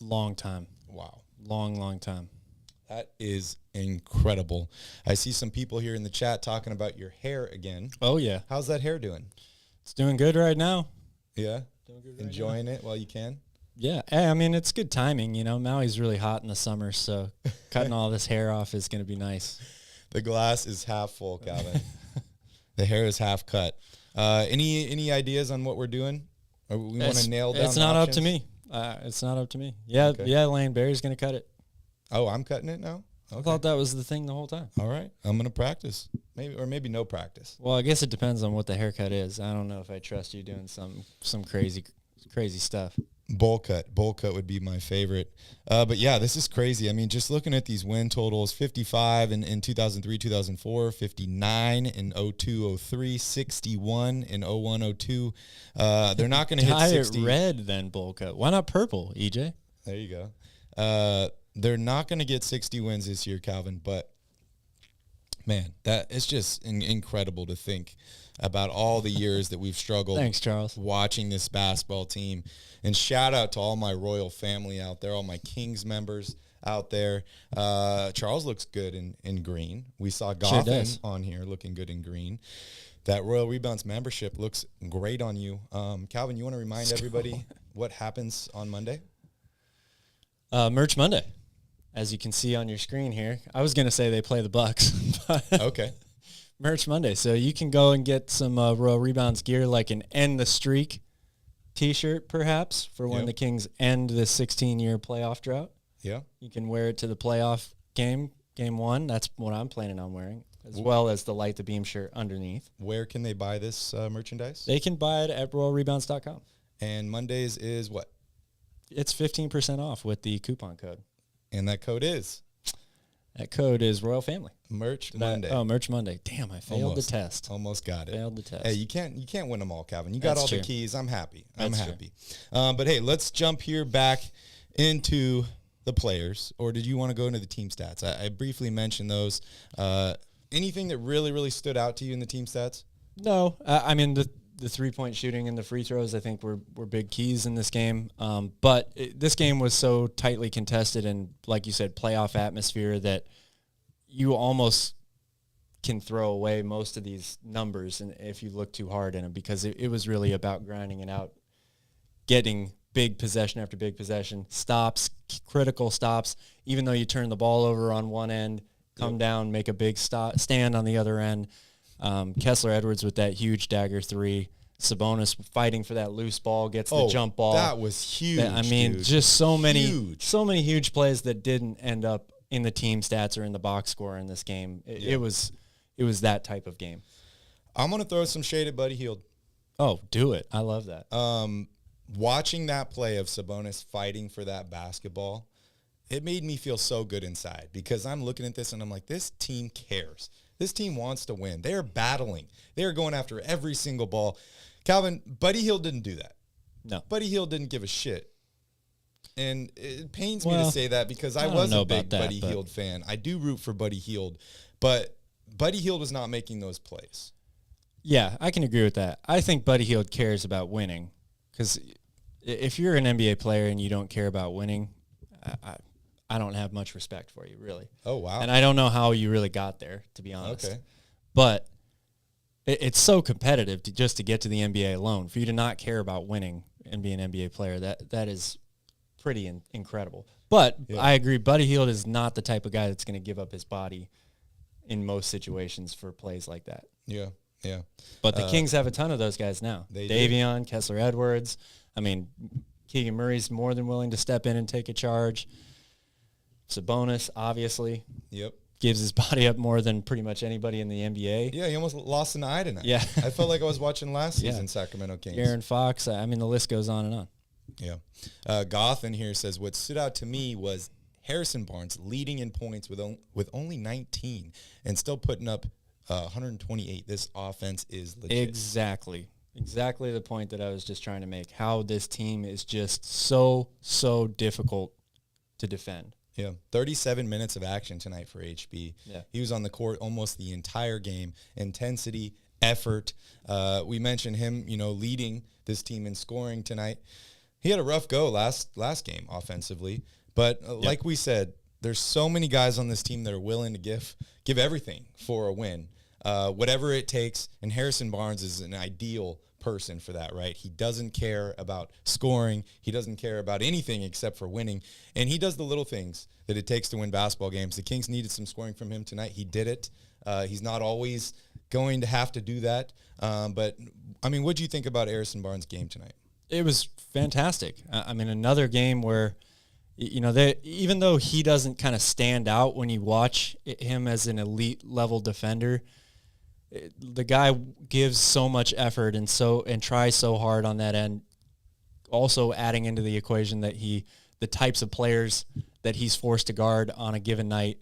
Long time.
Wow.
Long time.
That is incredible. I see some people here in the chat talking about your hair again.
Oh, yeah.
How's that hair doing?
It's doing good right now.
Yeah? Enjoying it while you can?
Yeah. I mean, it's good timing. You know, Maui's really hot in the summer, so cutting all this hair off is going to be nice.
The glass is half full, Calvin. The hair is half cut. Any ideas on what we're doing? Or we want to nail down
It's not
options?
up to me. It's not up to me. Yeah,
Okay.
yeah, Lane Barry's going to cut it.
Oh, I'm cutting it now?
I thought that was the thing the whole time.
All right. I'm going to practice. Maybe no practice.
Well, I guess it depends on what the haircut is. I don't know if I trust you doing some crazy stuff.
Bowl cut would be my favorite. But yeah, this is crazy. I mean, just looking at these win totals, 55 in 2003, 2004, 59 in 02, 03, 61 in 01, 02. They're not going to hit
Dye
60.
it red then bowl cut. Why not purple, EJ?
There you go. They're not going to get 60 wins this year, Calvin, but man, that it's just incredible to think about all the years that we've struggled.
Thanks, Charles.
Watching this basketball team. And shout out to all my royal family out there, all my Kings members out there. Charles looks good in green. We saw Goffin on here looking good in green. That Royal Rebounds membership looks great on you. Calvin, you want to remind everybody what happens on Monday?
Merch Monday, as you can see on your screen here. I was going to say they play the Bucks. But
Okay.
Merch Monday. So you can go and get some Royal Rebounds gear, like an End the Streak T-shirt, perhaps, for when the Kings end the 16-year playoff drought.
Yeah.
You can wear it to the playoff game 1. That's what I'm planning on wearing, as well as the Light the Beam shirt underneath.
Where can they buy this merchandise?
They can buy it at royalrebounds.com.
And Mondays is what?
It's 15% off with the coupon code.
And that code is?
That code is Royal Family.
Merch Monday.
Merch Monday. Damn, I failed the test.
Almost got it.
Failed the test.
Hey, you can't win them all, Calvin. You got
That's
all
true.
the keys. I'm happy.
That's
But hey, let's jump here back into the players. Or did you want to go into the team stats? I briefly mentioned those. Anything that really, really stood out to you in the team stats?
No, I mean the 3-point shooting and the free throws, I think were big keys in this game. But this game was so tightly contested and, like you said, playoff atmosphere that you almost can throw away most of these numbers and if you look too hard in them, because it was really about grinding it out, getting big possession after big possession, stops, critical stops, even though you turn the ball over on one end, come down, make a big stand on the other end. Kessler Edwards with that huge dagger 3. Sabonis fighting for that loose ball, gets the jump ball.
That was huge.
I mean,
dude.
just so many huge plays that didn't end up in the team stats or in the box score in this game. It was that type of game.
I'm gonna throw some shade at Buddy Hield.
Oh, do it! I love that.
Watching that play of Sabonis fighting for that basketball, it made me feel so good inside, because I'm looking at this and I'm like, this team cares. This team wants to win. They are battling. They are going after every single ball. Calvin, Buddy Hield didn't do that.
No.
Buddy Hield didn't give a shit. And it pains me to say that, because I
don't
was
know
a big
about that,
Buddy
but-
Hield fan. I do root for Buddy Hield, but Buddy Hield was not making those plays.
Yeah, I can agree with that. I think Buddy Hield cares about winning, because if you're an NBA player and you don't care about winning, I don't have much respect for you, really.
Oh, wow.
And I don't know how you really got there, to be honest.
Okay.
But it's so competitive just to get to the NBA alone. For you to not care about winning and be an NBA player. That is pretty incredible. But I agree, Buddy Hield is not the type of guy that's going to give up his body in most situations for plays like that.
Yeah, yeah.
But the Kings have a ton of those guys now. Davion, Kessler-Edwards. I mean, Keegan Murray's more than willing to step in and take a charge. Sabonis, obviously.
Yep.
Gives his body up more than pretty much anybody in the NBA.
Yeah, he almost lost an eye tonight.
Yeah.
I felt like I was watching last season's Sacramento Kings.
Aaron Fox. I mean, the list goes on and on.
Yeah. Goth in here says, what stood out to me was Harrison Barnes leading in points with only 19 and still putting up 128. This offense is legit.
Exactly the point that I was just trying to make. How this team is just so difficult to defend.
Yeah, 37 minutes of action tonight for HB.
Yeah.
He was on the court almost the entire game. Intensity, effort. We mentioned him, leading this team in scoring tonight. He had a rough go last game offensively, but like we said, there's so many guys on this team that are willing to give everything for a win, whatever it takes. And Harrison Barnes is an ideal person for that, right? He doesn't care about scoring. He doesn't care about anything except for winning. And he does the little things that it takes to win basketball games. The Kings needed some scoring from him tonight. He did it. He's not always going to have to do that. But, I mean, what do you think about Harrison Barnes' game tonight?
It was fantastic. I mean, another game where, even though he doesn't kind of stand out when you watch him as an elite level defender, the guy gives so much effort and tries so hard on that end. Also adding into the equation that the types of players that he's forced to guard on a given night,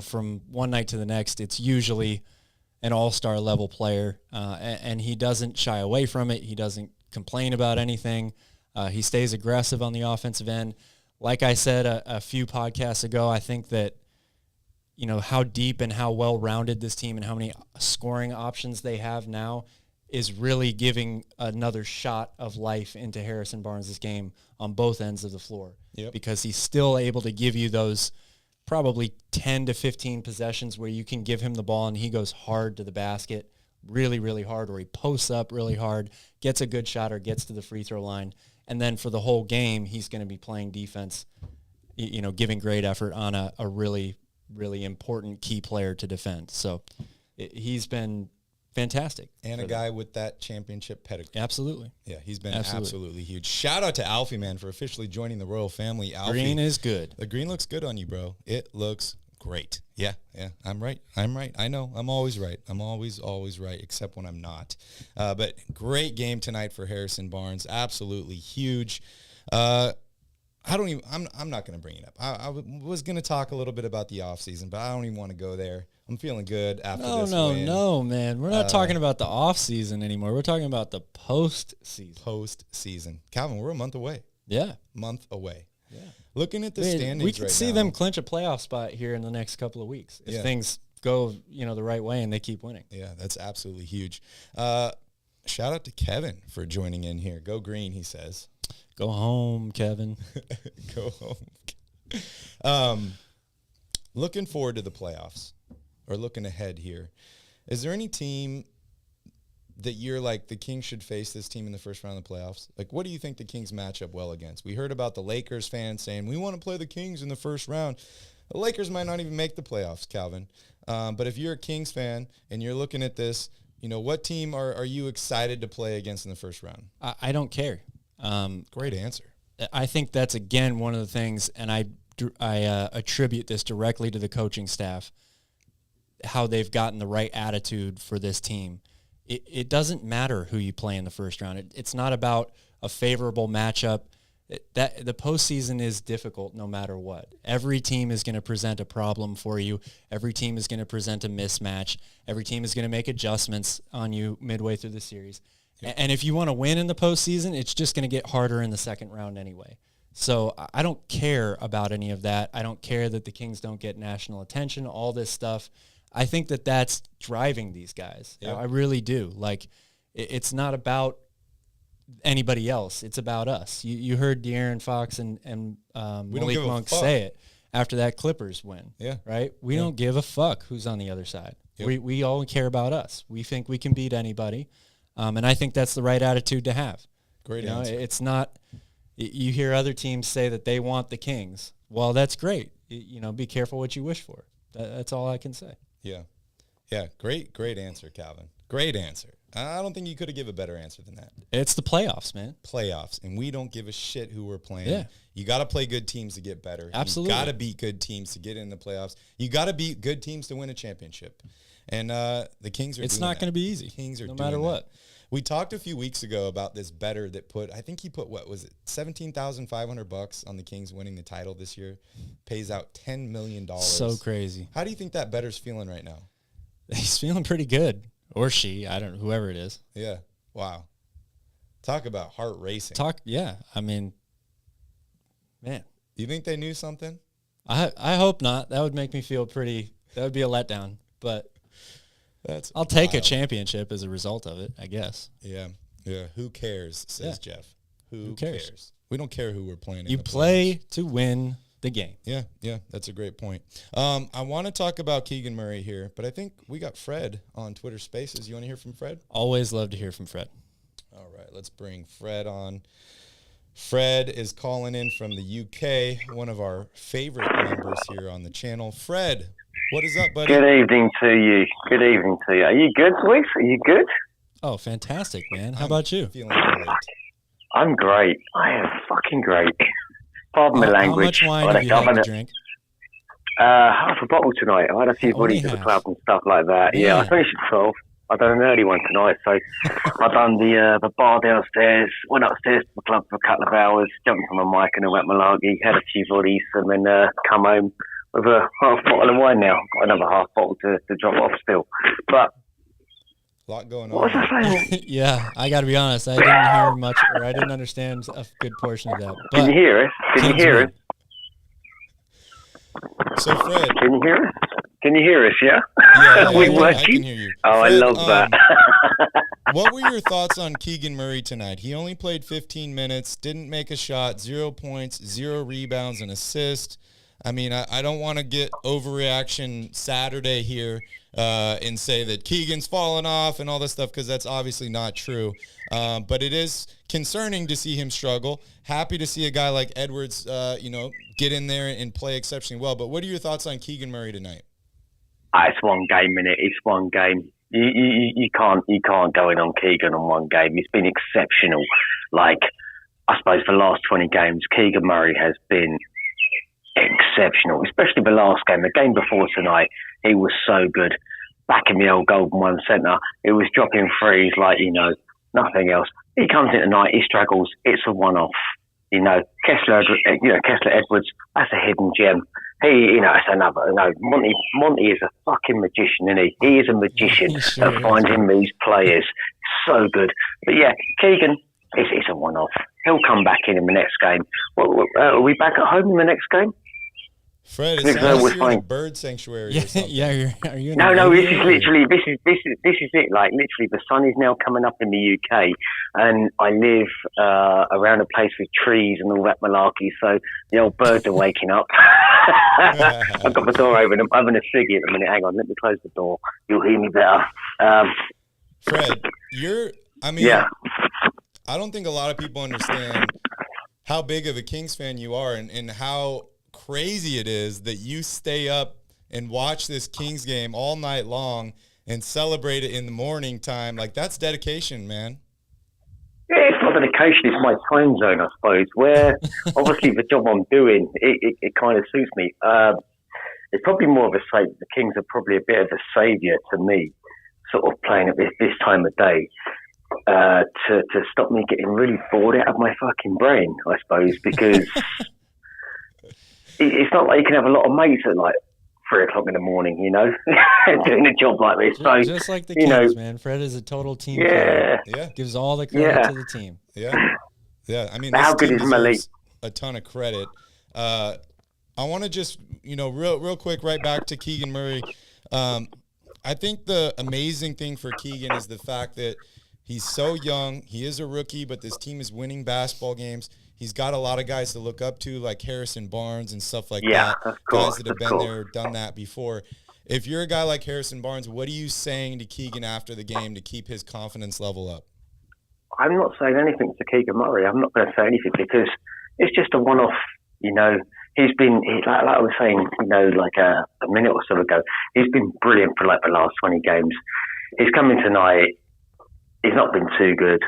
from one night to the next, it's usually an all-star level player, and he doesn't shy away from it. He doesn't complain about anything. He stays aggressive on the offensive end. Like I said a few podcasts ago, I think that how deep and how well-rounded this team and how many scoring options they have now is really giving another shot of life into Harrison Barnes' game on both ends of the floor.
Yep.
Because he's still able to give you those probably 10 to 15 possessions where you can give him the ball and he goes hard to the basket, really, really hard, or he posts up really hard, gets a good shot or gets to the free throw line. And then for the whole game, he's going to be playing defense, giving great effort on a really, really important key player to defend. So he's been fantastic.
And a guy with that championship pedigree.
Absolutely.
Yeah, he's been absolutely huge. Shout out to Alfie, man, for officially joining the royal family. Alfie,
green is good.
The green looks good on you, bro. It looks great. Yeah, I'm right. I know. I'm always right. I'm always right, except when I'm not. But great game tonight for Harrison Barnes. Absolutely huge. I'm not going to bring it up. I was going to talk a little bit about the offseason, but I don't even want to go there. I'm feeling good after this win.
No, man. We're not talking about the offseason anymore. We're talking about the
postseason. Calvin, we're a month away.
Yeah.
Month away.
Yeah.
Looking at the standings
we could
right
see
now,
them clinch a playoff spot here in the next couple of weeks if things go, the right way and they keep winning.
Yeah, that's absolutely huge. Shout out to Kevin for joining in here. Go green, he says.
Go home, Kevin.
Go home. Looking forward to the playoffs, or looking ahead here. Is there any team that you're like, the Kings should face this team in the first round of the playoffs? Like, what do you think the Kings match up well against? We heard about the Lakers fans saying, we want to play the Kings in the first round. The Lakers might not even make the playoffs, Calvin. But if you're a Kings fan and you're looking at this, what team are you excited to play against in the first round?
I don't care.
Great answer.
I think that's, again, one of the things, and I attribute this directly to the coaching staff, how they've gotten the right attitude for this team. It doesn't matter who you play in the first round. It's not about a favorable matchup. The postseason is difficult no matter what. Every team is going to present a problem for you. Every team is going to present a mismatch. Every team is going to make adjustments on you midway through the series. Yep. And if you want to win in the postseason, it's just going to get harder in the second round anyway. So I don't care about any of that. I don't care that the Kings don't get national attention, all this stuff. I think that that's driving these guys. Yep. I really do. Like, it's not about anybody else. It's about us. You heard De'Aaron Fox and Malik Monk say it after that Clippers win.
Yeah.
Right? We don't give a fuck who's on the other side. Yep. We all care about us. We think we can beat anybody. And I think that's the right attitude to have.
Great
You know,
answer.
it's not. You hear other teams say that they want the Kings. Well, that's great. You know, be careful what you wish for. That's all I can say.
Yeah. Yeah. Great answer, Calvin. Great answer. I don't think you could have given a better answer than that.
It's the playoffs, man.
Playoffs, and we don't give a shit who we're playing.
Yeah.
You got to play good teams to get better.
Absolutely.
You got to beat good teams to get in the playoffs. You got to beat good teams to win a championship. And the Kings are
It's
doing
not going to be easy.
Kings are
no
doing
matter
that.
what.
We talked a few weeks ago about this bettor that put, I think he put, what was it, $17,500 on the Kings winning the title this year. Pays out $10 million.
So crazy.
How do you think that bettor's feeling right now?
He's feeling pretty good. Or she. I don't know. Whoever it is.
Yeah. Wow. Talk about heart racing.
Yeah. I mean, man.
You think they knew something?
I hope not. That would make me feel pretty. That would be a letdown. But I'll take a championship as a result of it, I guess.
Yeah. Yeah. Who cares, says Jeff. Who cares? We don't care who we're playing.
You play to win the game.
Yeah. Yeah. That's a great point. I want to talk about Keegan Murray here, but I think we got Fred on Twitter Spaces. You want to hear from Fred?
Always love to hear from Fred.
All right. Let's bring Fred on. Fred is calling in from the UK, one of our favorite members here on the channel. Fred, what is up, buddy?
Good evening to you. Good evening to you. Are you good, Swiss? Are you good?
Oh, fantastic, man. How about you?
Feeling great.
I'm great. I am fucking great. Pardon my language.
How much wine have you had to drink?
Half a bottle tonight. I had a few buddies at the club and stuff like that. Yeah, I finished at 12. I done an early one tonight, so I done the bar downstairs, went upstairs to the club for a couple of hours, jumped on my mic and I went malarkey, had a few buddies, and then come home with a half bottle of wine now. Got another half bottle to drop off still. But
a lot going
what was
on.
I saying?
Yeah, I got to be honest. I didn't hear much, or I didn't understand a good portion of that. But
Can you hear us? Can you hear us?
So, Fred.
Can you hear us? Can you hear us, yeah?
Yeah,
We
I
working?
can hear you.
Oh,
Fred,
I love that.
What were your thoughts on Keegan Murray tonight? He only played 15 minutes, didn't make a shot, 0 points, 0 rebounds, and assist. I mean, I don't want to get overreaction Saturday here and say that Keegan's fallen off and all this stuff, because that's obviously not true. But it is concerning to see him struggle. Happy to see a guy like Edwards, get in there and play exceptionally well. But what are your thoughts on Keegan Murray tonight?
It's one game, innit? It's one game. You can't go in on Keegan on one game. He's been exceptional. Like, I suppose the last 20 games, Keegan Murray has been exceptional, especially the last game. The game before tonight, he was so good. Back in the old Golden One centre, it was dropping threes like, nothing else. He comes in tonight, he struggles. It's a one-off. Kessler Edwards, that's a hidden gem. It's another. No, Monty is a fucking magician, isn't he? He is a magician at finding these players. So good. But yeah, Keegan, it's a one-off. He'll come back in the next game. Are we back at home in the next game?
Fred, it sounds like you're in a bird sanctuary or something.
Yeah, are you?
No. This is it. Like, literally, the sun is now coming up in the UK, and I live around a place with trees and all that malarkey. So the old birds are waking up. I've got the door open. I'm having a ciggy at the minute. Hang on, let me close the door. You'll hear me better.
Fred,
yeah.
I don't think a lot of people understand how big of a Kings fan you are, and how crazy it is that you stay up and watch this Kings game all night long and celebrate it in the morning time. Like, that's dedication, man.
Yeah, it's not dedication, it's my time zone, I suppose, where obviously the job I'm doing, it kind of suits me. It's probably more of a savior. The Kings are probably a bit of a saviour to me, sort of playing at this time of day, to stop me getting really bored out of my fucking brain, I suppose, because it's not like you can have a lot of mates at like 3 o'clock in the morning, doing a job like this. So
just like the Kings, man. Fred is a total team player.
Yeah.
Gives all the credit to the team.
Yeah. I mean,
how
this
good
team
is Malik?
deserves a ton of credit. I want to just, real quick, right back to Keegan Murray. I think the amazing thing for Keegan is the fact that he's so young. He is a rookie, but this team is winning basketball games. He's got a lot of guys to look up to, like Harrison Barnes and stuff like that. Guys that have been there, done that before. If you're a guy like Harrison Barnes, what are you saying to Keegan after the game to keep his confidence level up?
I'm not saying anything to Keegan Murray. I'm not going to say anything because it's just a one-off. You know, like I was saying, you know, like a minute or so ago, he's been brilliant for like the last 20 games. He's coming tonight. He's not been too good.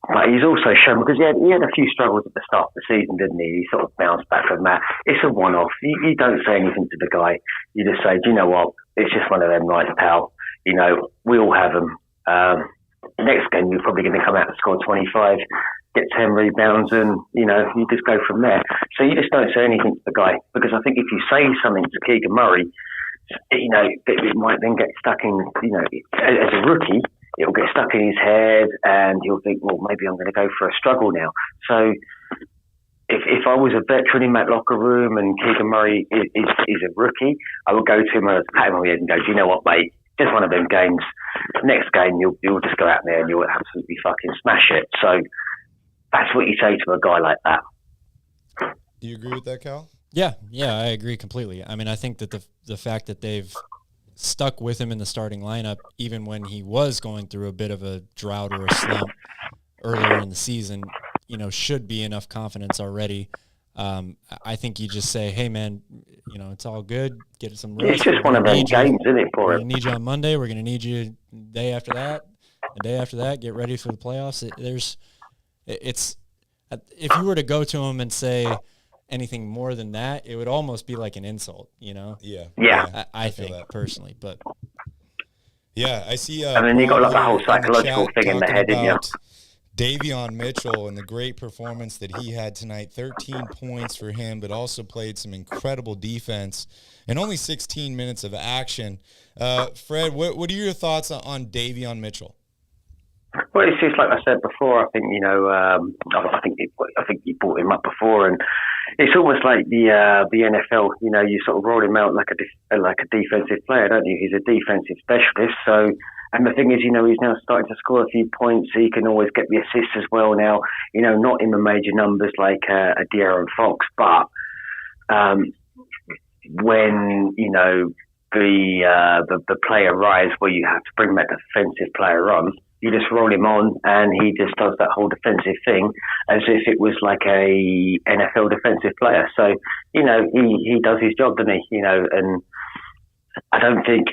But he's also shown, because he had a few struggles at the start of the season, didn't he? He sort of bounced back from that. It's a one-off. You don't say anything to the guy. You just say, do you know what? It's just one of them nights, pal. You know, we all have them. Next game, you're probably going to come out and score 25, get 10 rebounds, and, you know, you just go from there. So you just don't say anything to the guy, because I think if you say something to Keegan Murray, you know, it might then get stuck in, you know, as a rookie, it'll get stuck in his head and he'll think, well, maybe I'm going to go for a struggle now. So if I was a veteran in that locker room and Keegan Murray is a rookie, I would go to him and pat him on the head and go, do you know what, mate? Just one of them games. Next game, you'll just go out there and you'll absolutely fucking smash it. So that's what you say to a guy like that.
Do you agree with that, Cal?
Yeah, I agree completely. I mean, I think that the fact that they've stuck with him in the starting lineup, even when he was going through a bit of a drought or a slump earlier in the season, you know, should be enough confidence already. I think you just say, hey, man, you know, it's all good. Get some rest.
It's just one of those games, isn't it, for
We're
him?
going to need you on Monday. We're going to need you the day after that. The day after that, get ready for the playoffs. If you were to go to him and say anything more than that, it would almost be like an insult, you know?
Yeah.
I think that personally, but
yeah, I see.
And then you got like the whole psychological thing in the head, didn't you?
Davion Mitchell and the great performance that he had tonight, 13 points for him, but also played some incredible defense and only 16 minutes of action. Fred, what are your thoughts on Davion Mitchell?
Well, it's just like I said before. I think, you know, I think you brought him up before, and it's almost like the NFL. You know, you sort of roll him out like a defensive player, don't you? He's a defensive specialist. So, and the thing is, you know, he's now starting to score a few points. He can always get the assists as well now. You know, not in the major numbers like a De'Aaron Fox, but when, you know, the play arrives where you have to bring that defensive player on, you just roll him on and he just does that whole defensive thing as if it was like a NFL defensive player. So, you know, he does his job, doesn't he? You know, and I don't think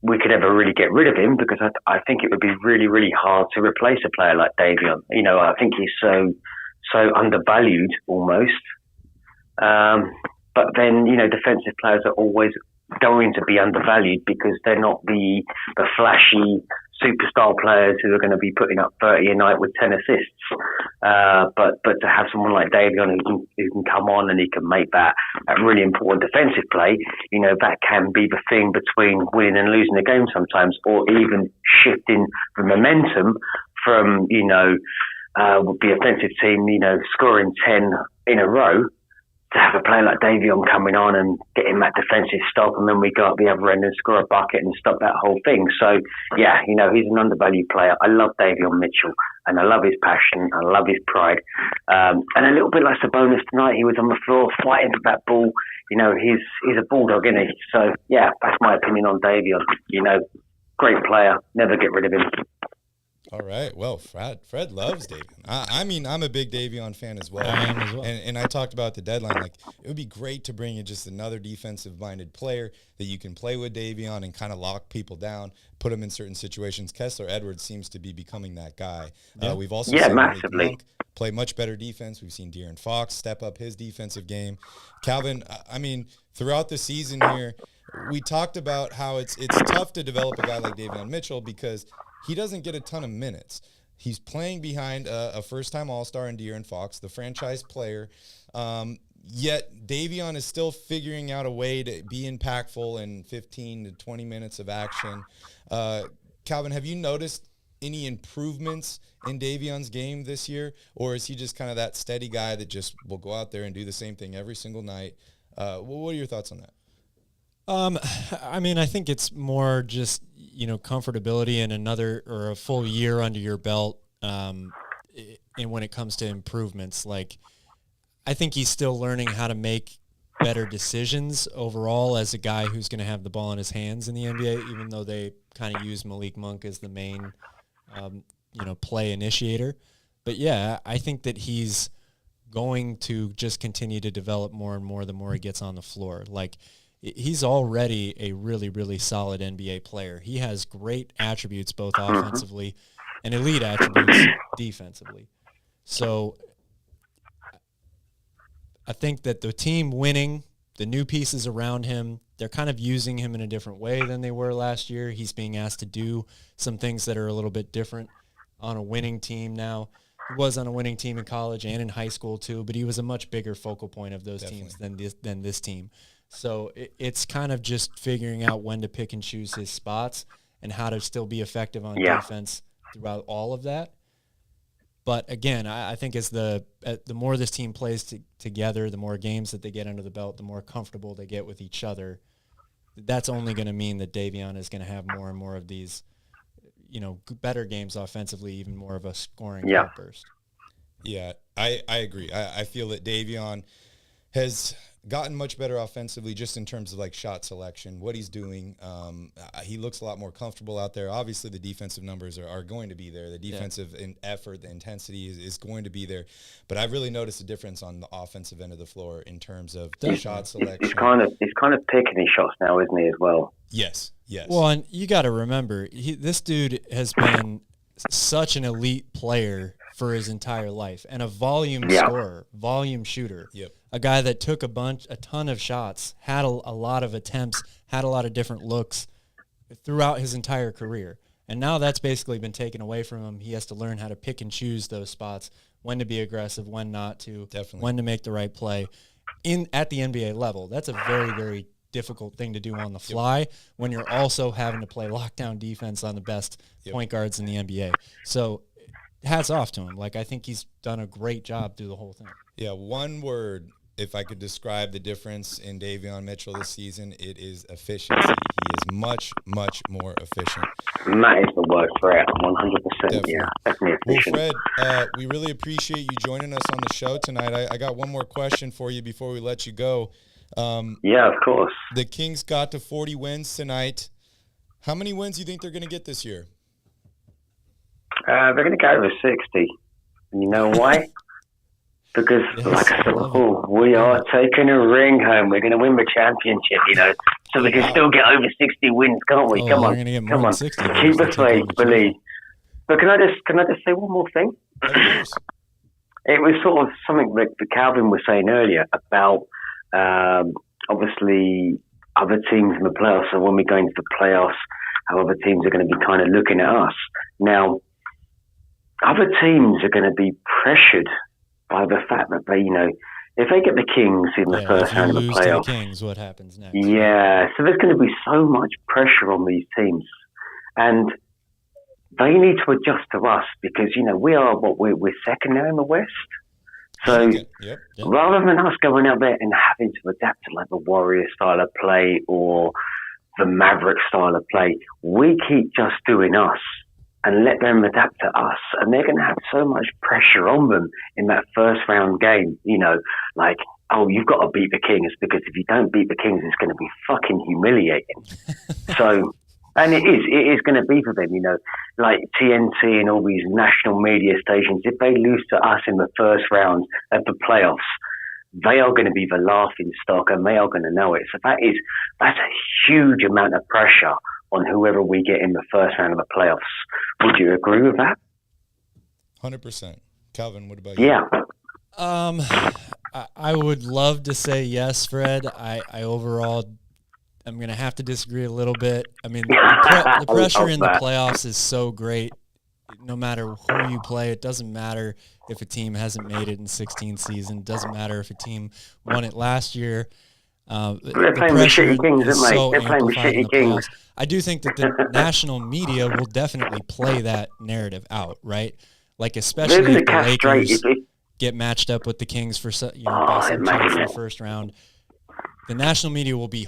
we could ever really get rid of him, because I think it would be really, really hard to replace a player like Davion. You know, I think he's so undervalued almost. But then, you know, defensive players are always going to be undervalued because they're not the flashy superstar players who are going to be putting up 30 a night with 10 assists. But to have someone like Davion who can come on and he can make that really important defensive play, you know, that can be the thing between winning and losing a game sometimes, or even shifting the momentum from, you know, the offensive team, you know, scoring 10 in a row, to have a player like Davion coming on and getting that defensive stop, and then we go up the other end and score a bucket and stop that whole thing. So, yeah, you know, he's an undervalued player. I love Davion Mitchell, and I love his passion. I love his pride. And a little bit like Sabonis tonight, he was on the floor fighting for that ball. You know, he's a bulldog, isn't he? So, yeah, that's my opinion on Davion. You know, great player. Never get rid of him.
All right. Well, Fred loves Davion. I mean, I'm a big Davion fan as well.
I am as well.
And I talked about the deadline. Like, it would be great to bring in just another defensive-minded player that you can play with Davion and kind of lock people down, put them in certain situations. Kessler Edwards seems to be becoming that guy.
Yeah.
We've also seen Malik Monk play much better defense. We've seen De'Aaron Fox step up his defensive game. Calvin, I mean, throughout the season here, we talked about how it's tough to develop a guy like Davion Mitchell because he doesn't get a ton of minutes. He's playing behind a first-time All-Star in De'Aaron Fox, the franchise player. Yet Davion is still figuring out a way to be impactful in 15 to 20 minutes of action. Calvin, have you noticed any improvements in Davion's game this year? Or is he just kind of that steady guy that just will go out there and do the same thing every single night? What are your thoughts on that?
I mean, I think it's more just, you know, comfortability and another or a full year under your belt. And when it comes to improvements, like, I think he's still learning how to make better decisions overall as a guy who's going to have the ball in his hands in the NBA, even though they kind of use Malik Monk as the main play initiator. But yeah, I think that he's going to just continue to develop more and more the more he gets on the floor. Like, he's already a really, really solid NBA player. He has great attributes, both offensively and elite attributes defensively. So I think that the team winning, the new pieces around him, they're kind of using him in a different way than they were last year. He's being asked to do some things that are a little bit different on a winning team now. He was on a winning team in college and in high school too, but he was a much bigger focal point of those teams than this team. So it's kind of just figuring out when to pick and choose his spots and how to still be effective on defense throughout all of that. But again, I think as the more this team plays together, the more games that they get under the belt, the more comfortable they get with each other. That's only going to mean that Davion is going to have more and more of these, better games offensively, even more of a scoring outburst.
Yeah, I agree. I feel that Davion has gotten much better offensively just in terms of like shot selection, what he's doing. He looks a lot more comfortable out there. Obviously, the defensive numbers are going to be there. The defensive effort, the intensity is going to be there. But I've really noticed a difference on the offensive end of the floor in terms of shot selection.
He's kind of picking his shots now, isn't he, as well?
Yes.
Well, and you got to remember, this dude has been such an elite player for his entire life and a volume scorer, volume shooter.
Yep.
A guy that took a ton of shots, had a lot of attempts, had a lot of different looks throughout his entire career. And now that's basically been taken away from him. He has to learn how to pick and choose those spots, when to be aggressive, when not to, when to make the right play at the NBA level. That's a very, very difficult thing to do on the fly when you're also having to play lockdown defense on the best point guards in the NBA. So hats off to him. Like, I think he's done a great job through the whole thing.
Yeah, one word, if I could describe the difference in Davion Mitchell this season, it is efficiency. He is much, much more efficient.
That is the word for it, 100%.
Definitely.
Yeah, definitely efficient.
Well, Fred, we really appreciate you joining us on the show tonight. I got one more question for you before we let you go.
Yeah, of course.
The Kings got to 40 wins tonight. How many wins do you think they're going to get this year?
They're going to go over 60. And you know why? Because, like I said, we are taking a ring home. We're going to win the championship, so we can still get over 60 wins, can't we? Come on. Come on. Keep the faith, believe. But can I just say one more thing? It was sort of something that Calvin was saying earlier about obviously other teams in the playoffs. So when we go into the playoffs, how other teams are going to be kind of looking at us. Now, other teams are going to be pressured by the fact that they, if they get the Kings in the first round of the playoffs,
the Kings, what happens next?
Yeah, so there's going to be so much pressure on these teams, and they need to adjust to us because we're second now in the West. So rather than us going out there and having to adapt to like the Warrior style of play or the Maverick style of play, we keep just doing us and let them adapt to us. And they're going to have so much pressure on them in that first round game, like, oh, you've got to beat the Kings because if you don't beat the Kings, it's going to be fucking humiliating. So, and it is going to be for them, like TNT and all these national media stations. If they lose to us in the first round of the playoffs, they are going to be the laughing stock and they are going to know it. So that's a huge amount of pressure on whoever we get in the first round of the playoffs. Would you agree with that?
100%. Calvin, what about you?
Yeah.
I would love to say yes, Fred. I overall, I'm going to have to disagree a little bit. I mean, the pressure in the playoffs is so great. No matter who you play, it doesn't matter if a team hasn't made it in 16th season. It doesn't matter if a team won it last year.
They're playing with shitty Kings, aren't they? They're playing with shitty Kings.
I do think that the national media will definitely play that narrative out, right? Like, especially if the Lakers get matched up with the Kings for some chance in the first round. The national media will be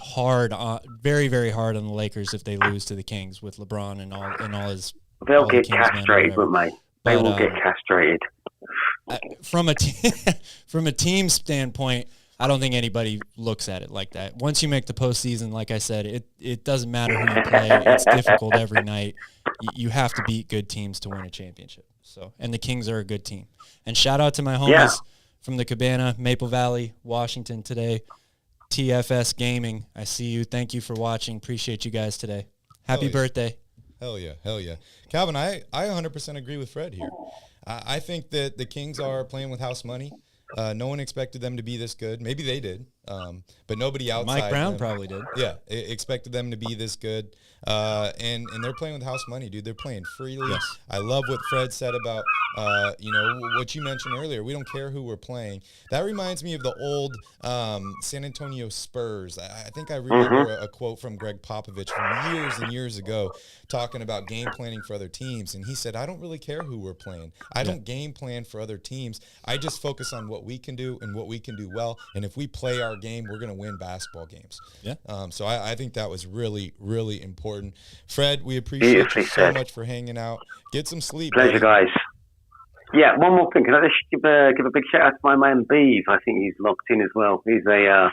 very, very hard on the Lakers if they lose to the Kings with LeBron and all his.
They'll get castrated, won't they? They will get castrated.
From a team standpoint, I don't think anybody looks at it like that. Once you make the postseason, like I said, it doesn't matter who you play. It's difficult every night. you have to beat good teams to win a championship. So, and the Kings are a good team. And shout out to my homies from the Cabana, Maple Valley, Washington today. TFS Gaming, I see you. Thank you for watching. Appreciate you guys today. Happy birthday.
Hell yeah. Calvin, I 100% agree with Fred here. I think that the Kings are playing with house money. No one expected them to be this good. Maybe they did, but nobody outside.
Mike Brown probably did.
Yeah, expected them to be this good. And they're playing with house money, dude. They're playing freely.
Yes.
I love what Fred said about, what you mentioned earlier. We don't care who we're playing. That reminds me of the old San Antonio Spurs. I think I remember a quote from Greg Popovich from years and years ago talking about game planning for other teams. And he said, I don't really care who we're playing. I don't game plan for other teams. I just focus on what we can do and what we can do well. And if we play our game, we're going to win basketball games.
Yeah.
So I think that was really, really important. Fred, we appreciate you so much for hanging out. Get some sleep.
Pleasure, guys. Yeah, one more thing. Can I just give a big shout out to my man Beeve? I think he's locked in as well. He's a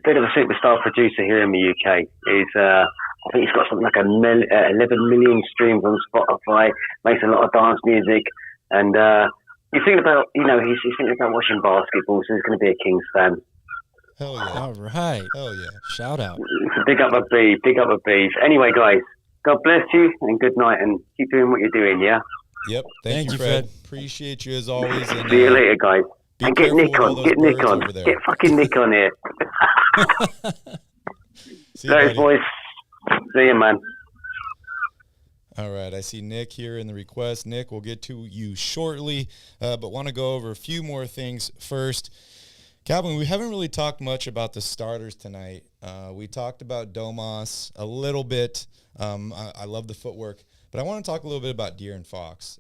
bit of a superstar producer here in the UK. I think he's got something like 11 million streams on Spotify. Makes a lot of dance music, and you're thinking about, he's thinking about watching basketball, so he's going to be a Kings fan.
Hell yeah!
All right.
Hell yeah!
Shout out.
So big up a Beeve. Anyway, guys, God bless you and good night, and keep doing what you're doing. Yeah.
Yep. Thank you, Fred. Appreciate you as always. And,
see you later, guys. And get Nick on. Get
Nick on.
Get fucking Nick on here.
See you, buddy.
Boys. See you, man.
All right, I see Nick here in the request. Nick, we'll get to you shortly, but want to go over a few more things first. Calvin, we haven't really talked much about the starters tonight. We talked about Domas a little bit. I love the footwork, but I want to talk a little bit about De'Aaron Fox.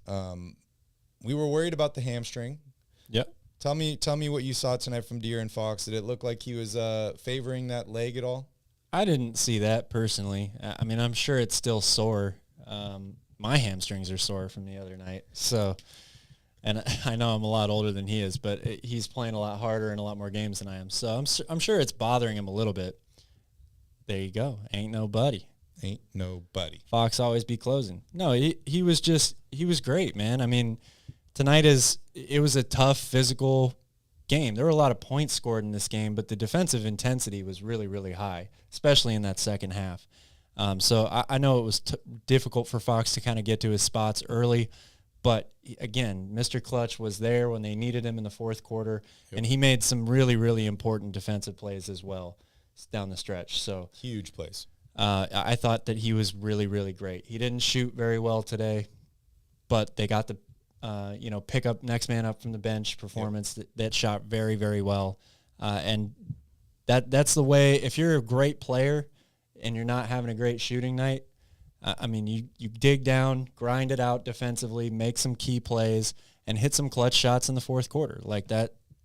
We were worried about the hamstring.
Yep.
Tell me what you saw tonight from De'Aaron Fox. Did it look like he was favoring that leg at all?
I didn't see that personally. I mean, I'm sure it's still sore. My hamstrings are sore from the other night. So, and I know I'm a lot older than he is, but he's playing a lot harder in a lot more games than I am. So I'm sure it's bothering him a little bit. There you go. Ain't nobody. Fox always be closing. No, he was great, man. I mean, tonight it was a tough physical game. There were a lot of points scored in this game, but the defensive intensity was really, really high, especially in that second half. So I know it was difficult for Fox to kind of get to his spots early, but again, Mr. Clutch was there when they needed him in the fourth quarter, and he made some really, really important defensive plays as well down the stretch. So
huge plays.
I thought that he was really, really great. He didn't shoot very well today, but they got the pick up next man up from the bench performance that shot very, very well. And that's the way, if you're a great player and you're not having a great shooting night, I mean, you dig down, grind it out defensively, make some key plays, and hit some clutch shots in the fourth quarter. Like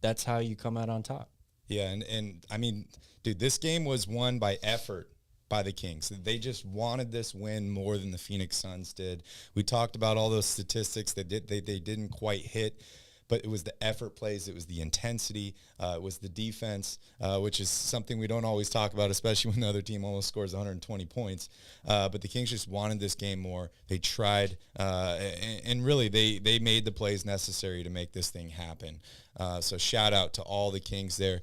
that's how you come out on top.
Yeah, and I mean, dude, this game was won by effort by the Kings. They just wanted this win more than the Phoenix Suns did. We talked about all those statistics that they didn't quite hit, but it was the effort plays, it was the intensity, it was the defense, which is something we don't always talk about, especially when the other team almost scores 120 points. But the Kings just wanted this game more. They tried, and really they made the plays necessary to make this thing happen. So shout out to all the Kings there.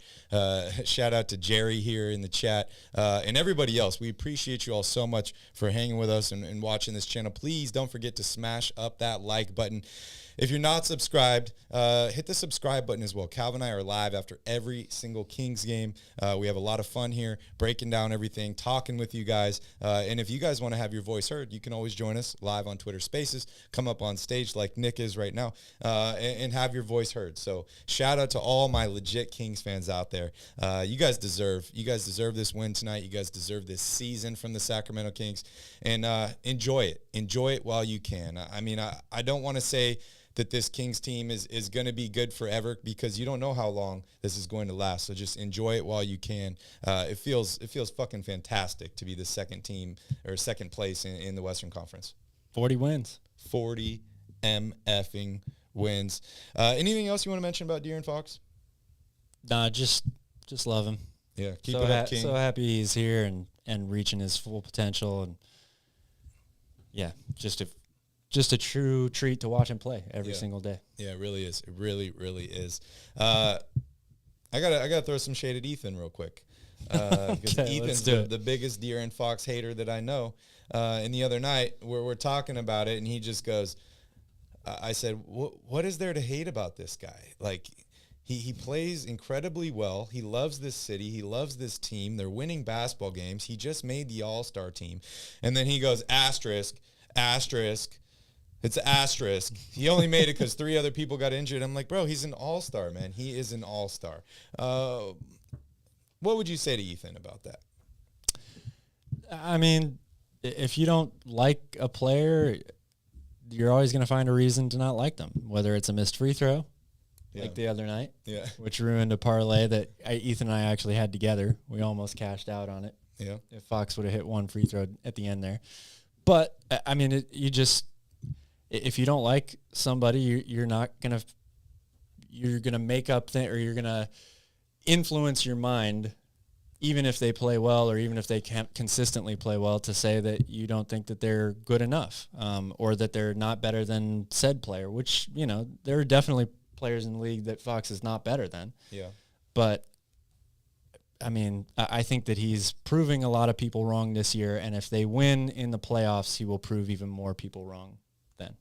Shout out to Jerry here in the chat, and everybody else. We appreciate you all so much for hanging with us and watching this channel. Please don't forget to smash up that like button. If you're not subscribed, hit the subscribe button as well. Calvin and I are live after every single Kings game. We have a lot of fun here, breaking down everything, talking with you guys. And if you guys want to have your voice heard, you can always join us live on Twitter Spaces, come up on stage like Nick is right now, and have your voice heard. So shout out to all my legit Kings fans out there. You guys deserve this win tonight. You guys deserve this season from the Sacramento Kings, and enjoy it. Enjoy it while you can. I mean, I don't want to say that this Kings team is going to be good forever, because you don't know how long this is going to last. So just enjoy it while you can. It feels fucking fantastic to be the second team or second place in the Western Conference.
40 wins.
40 MFing wins. Anything else you want to mention about De'Aaron Fox?
Nah, just love him.
Yeah, keep it up, King.
So happy he's here and reaching his full potential, and yeah, just a true treat to watch him play every single day.
Yeah, it really is. It really, really is. I gotta throw some shade at Ethan real quick. Because
Okay,
Ethan's the biggest De'Aaron Fox hater that I know. And the other night, we're talking about it, and he just goes, I said, what is there to hate about this guy? Like, he plays incredibly well. He loves this city. He loves this team. They're winning basketball games. He just made the All-Star team. And then he goes, asterisk. It's asterisk. He only made it because 3 other people got injured. I'm like, bro, he's an all-star, man. He is an all-star. What would you say to Ethan about that?
I mean, if you don't like a player, you're always going to find a reason to not like them, whether it's a missed free throw, like the other night, which ruined a parlay that Ethan and I actually had together. We almost cashed out on it.
Yeah.
If Fox would have hit one free throw at the end there. But, I mean, if you don't like somebody, you're going to make up or you're going to influence your mind, even if they play well or even if they can't consistently play well, to say that you don't think that they're good enough, or that they're not better than said player, which, there are definitely players in the league that Fox is not better than.
Yeah.
But, I mean, I think that he's proving a lot of people wrong this year, and if they win in the playoffs, he will prove even more people wrong then.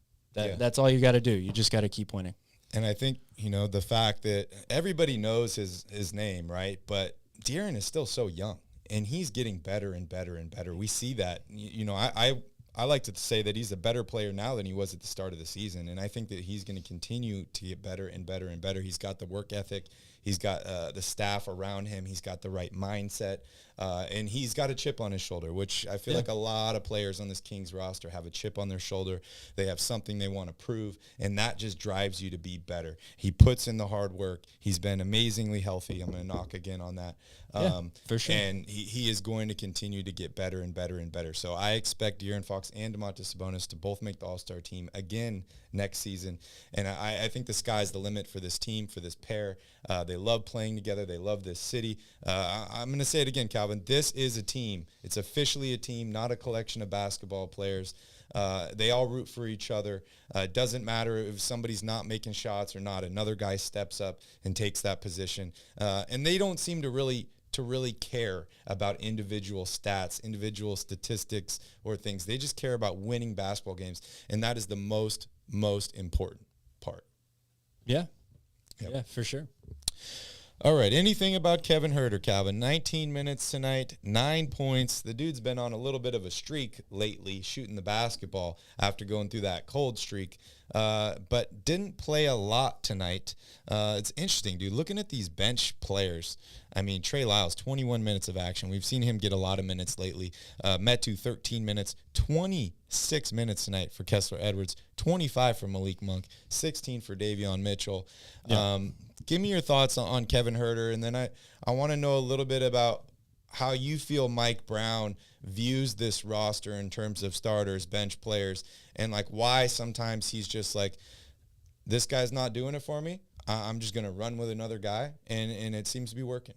That's all you got to do. You just got to keep winning.
And I think, the fact that everybody knows his name, right? But De'Aaron is still so young, and he's getting better and better and better. We see that. I like to say that he's a better player now than he was at the start of the season, and I think that he's going to continue to get better and better and better. He's got the work ethic. He's got the staff around him. He's got the right mindset, and he's got a chip on his shoulder, which I feel like a lot of players on this Kings roster have a chip on their shoulder. They have something they want to prove, and that just drives you to be better. He puts in the hard work. He's been amazingly healthy. I'm going to knock again on that.
For sure.
And he is going to continue to get better and better and better. So I expect De'Aaron Fox and Domantas Sabonis to both make the All-Star team again next season. And I think the sky's the limit for this team, for this pair. They love playing together. They love this city. I'm going to say it again, Calvin. This is a team. It's officially a team, not a collection of basketball players. They all root for each other. It doesn't matter if somebody's not making shots or not. Another guy steps up and takes that position. And they don't seem to really care about individual stats, individual statistics or things. They just care about winning basketball games, and that is the most important part.
Yeah.
Yep.
Yeah, for sure.
All right, anything about Kevin Huerter, Calvin? 19 minutes tonight, 9 points. The dude's been on a little bit of a streak lately, shooting the basketball after going through that cold streak, but didn't play a lot tonight. It's interesting, dude, looking at these bench players. I mean, Trey Lyles, 21 minutes of action. We've seen him get a lot of minutes lately. Metu, 13 minutes, 26 minutes tonight for Kessler Edwards, 25 for Malik Monk, 16 for Davion Mitchell. Yeah. Give me your thoughts on Kevin Huerter, and then I want to know a little bit about how you feel Mike Brown views this roster in terms of starters, bench players, and like why sometimes he's just like, this guy's not doing it for me. I'm just going to run with another guy, and it seems to be working.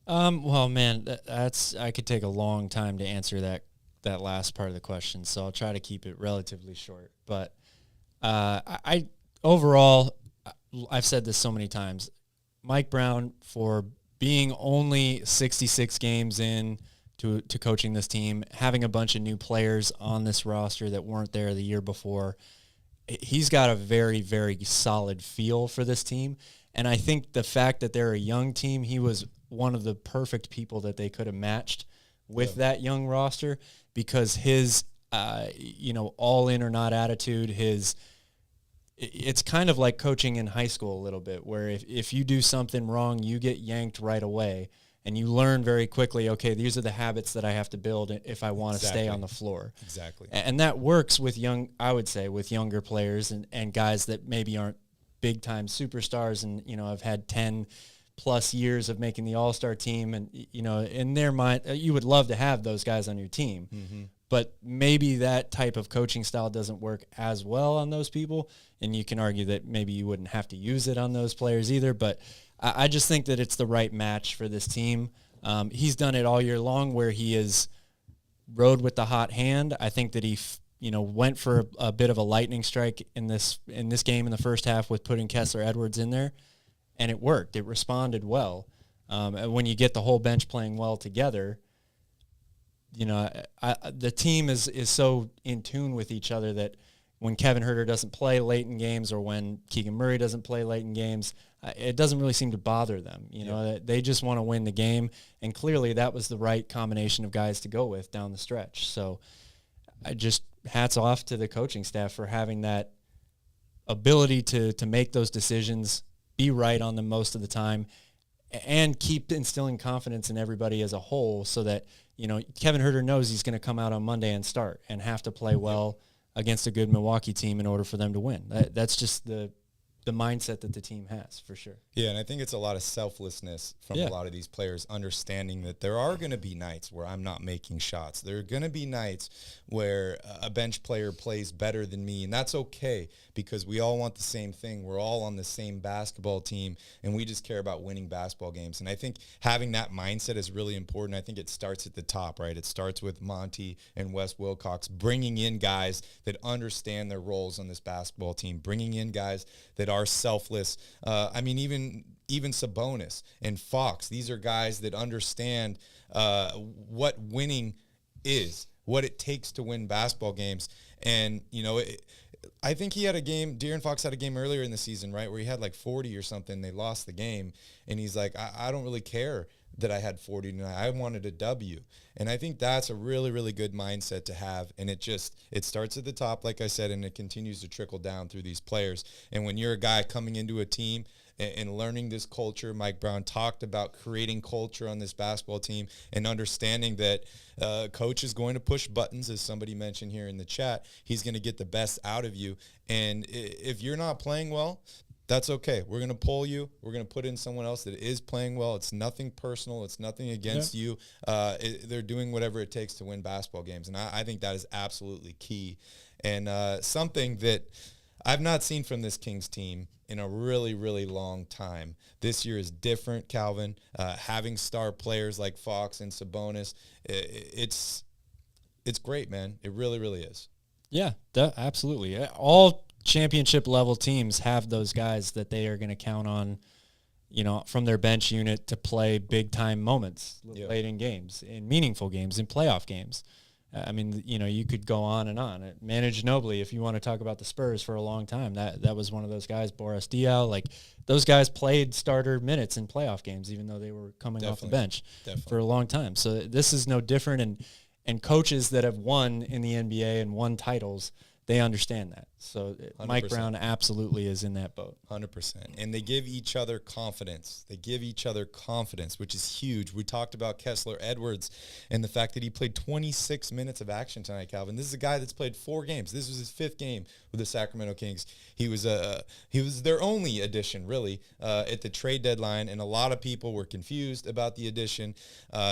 Well, man, I could take a long time to answer that last part of the question, so I'll try to keep it relatively short. But I overall, I've said this so many times, Mike Brown, for being only 66 games in to coaching this team, having a bunch of new players on this roster that weren't there the year before, he's got a very, very solid feel for this team. And I think the fact that they're a young team, he was one of the perfect people that they could have matched with that young roster, because his, all in or not attitude, it's kind of like coaching in high school a little bit, where if you do something wrong, you get yanked right away, and you learn very quickly, okay, these are the habits that I have to build if I want to stay on the floor.
Exactly.
And that works with with younger players and guys that maybe aren't big-time superstars and, have had 10-plus years of making the All-Star team. And, in their mind, you would love to have those guys on your team. Mm-hmm. But maybe that type of coaching style doesn't work as well on those people, and you can argue that maybe you wouldn't have to use it on those players either. But I just think that it's the right match for this team. He's done it all year long, where he is rode with the hot hand. I think that he went for a bit of a lightning strike in this game in the first half with putting Kessler Edwards in there, and it worked. It responded well. And when you get the whole bench playing well together, the team is so in tune with each other that when Kevin Huerter doesn't play late in games or when Keegan Murray doesn't play late in games, it doesn't really seem to bother them. They just want to win the game, and clearly that was the right combination of guys to go with down the stretch. So I just hats off to the coaching staff for having that ability to make those decisions, be right on them most of the time, and keep instilling confidence in everybody as a whole so that, Kevin Huerter knows he's going to come out on Monday and start and have to play well against a good Milwaukee team in order for them to win. That's just the mindset that the team has, for sure.
Yeah, and I think it's a lot of selflessness from a lot of these players, understanding that there are going to be nights where I'm not making shots. There are going to be nights where a bench player plays better than me, and that's okay because we all want the same thing. We're all on the same basketball team, and we just care about winning basketball games. And I think having that mindset is really important. I think it starts at the top, right? It starts with Monty and Wes Wilcox bringing in guys that understand their roles on this basketball team, bringing in guys that are selfless. Even Sabonis and Fox, these are guys that understand what winning is, what it takes to win basketball games. And, I think he had a game, De'Aaron Fox had a game earlier in the season, right, where he had like 40 or something. They lost the game, and he's like, I don't really care that I had 40 tonight. I wanted a W. And I think that's a really, really good mindset to have. And it starts at the top, like I said, and it continues to trickle down through these players. And when you're a guy coming into a team and learning this culture, Mike Brown talked about creating culture on this basketball team and understanding that coach is going to push buttons, as somebody mentioned here in the chat. He's going to get the best out of you. And if you're not playing well, that's okay. We're going to pull you. We're going to put in someone else that is playing well. It's nothing personal. It's nothing against you. They're doing whatever it takes to win basketball games, and I think that is absolutely key. And something that I've not seen from this Kings team in a really, really long time. This year is different, Calvin. Having star players like Fox and Sabonis, it's great, man. It really, really is.
Yeah, absolutely. All championship level teams have those guys that they are going to count on, from their bench unit to play big time moments late in games, in meaningful games, in playoff games. You could go on and on. Manu Ginobili, if you want to talk about the Spurs for a long time, that was one of those guys. Boris Diaw, like those guys played starter minutes in playoff games, even though they were coming off the bench for a long time. So this is no different. And coaches that have won in the NBA and won titles, they understand that. So 100%. Mike Brown absolutely is in that boat.
100%. And they give each other confidence. Which is huge. We talked about Kessler Edwards and the fact that he played 26 minutes of action tonight, Calvin. This is a guy that's played 4 games. This was his 5th game with the Sacramento Kings. He was their only addition, really, at the trade deadline, and a lot of people were confused about the addition.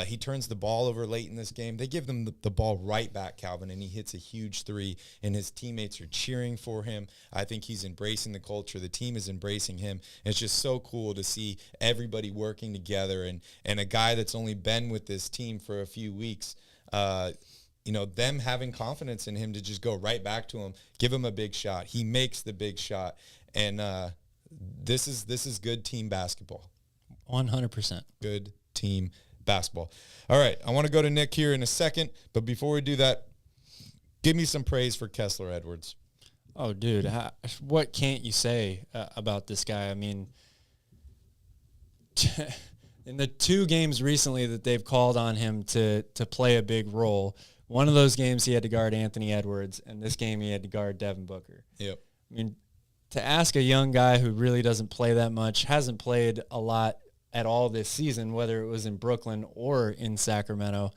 He turns the ball over late in this game. They give them the ball right back, Calvin, and he hits a huge 3, and his teammates are cheering for him. I think he's embracing the culture. The team is embracing him. And it's just so cool to see everybody working together, and a guy that's only been with this team for a few weeks, them having confidence in him to just go right back to him, give him a big shot. He makes the big shot. And this is good team basketball.
100%.
Good team basketball. All right, I want to go to Nick here in a second, but before we do that, give me some praise for Kessler Edwards.
Oh, dude, what can't you say about this guy? I mean, in the 2 games recently that they've called on him to play a big role, one of those games he had to guard Anthony Edwards, and this game he had to guard Devin Booker.
Yep.
I mean, to ask a young guy who really doesn't play that much, hasn't played a lot at all this season, whether it was in Brooklyn or in Sacramento,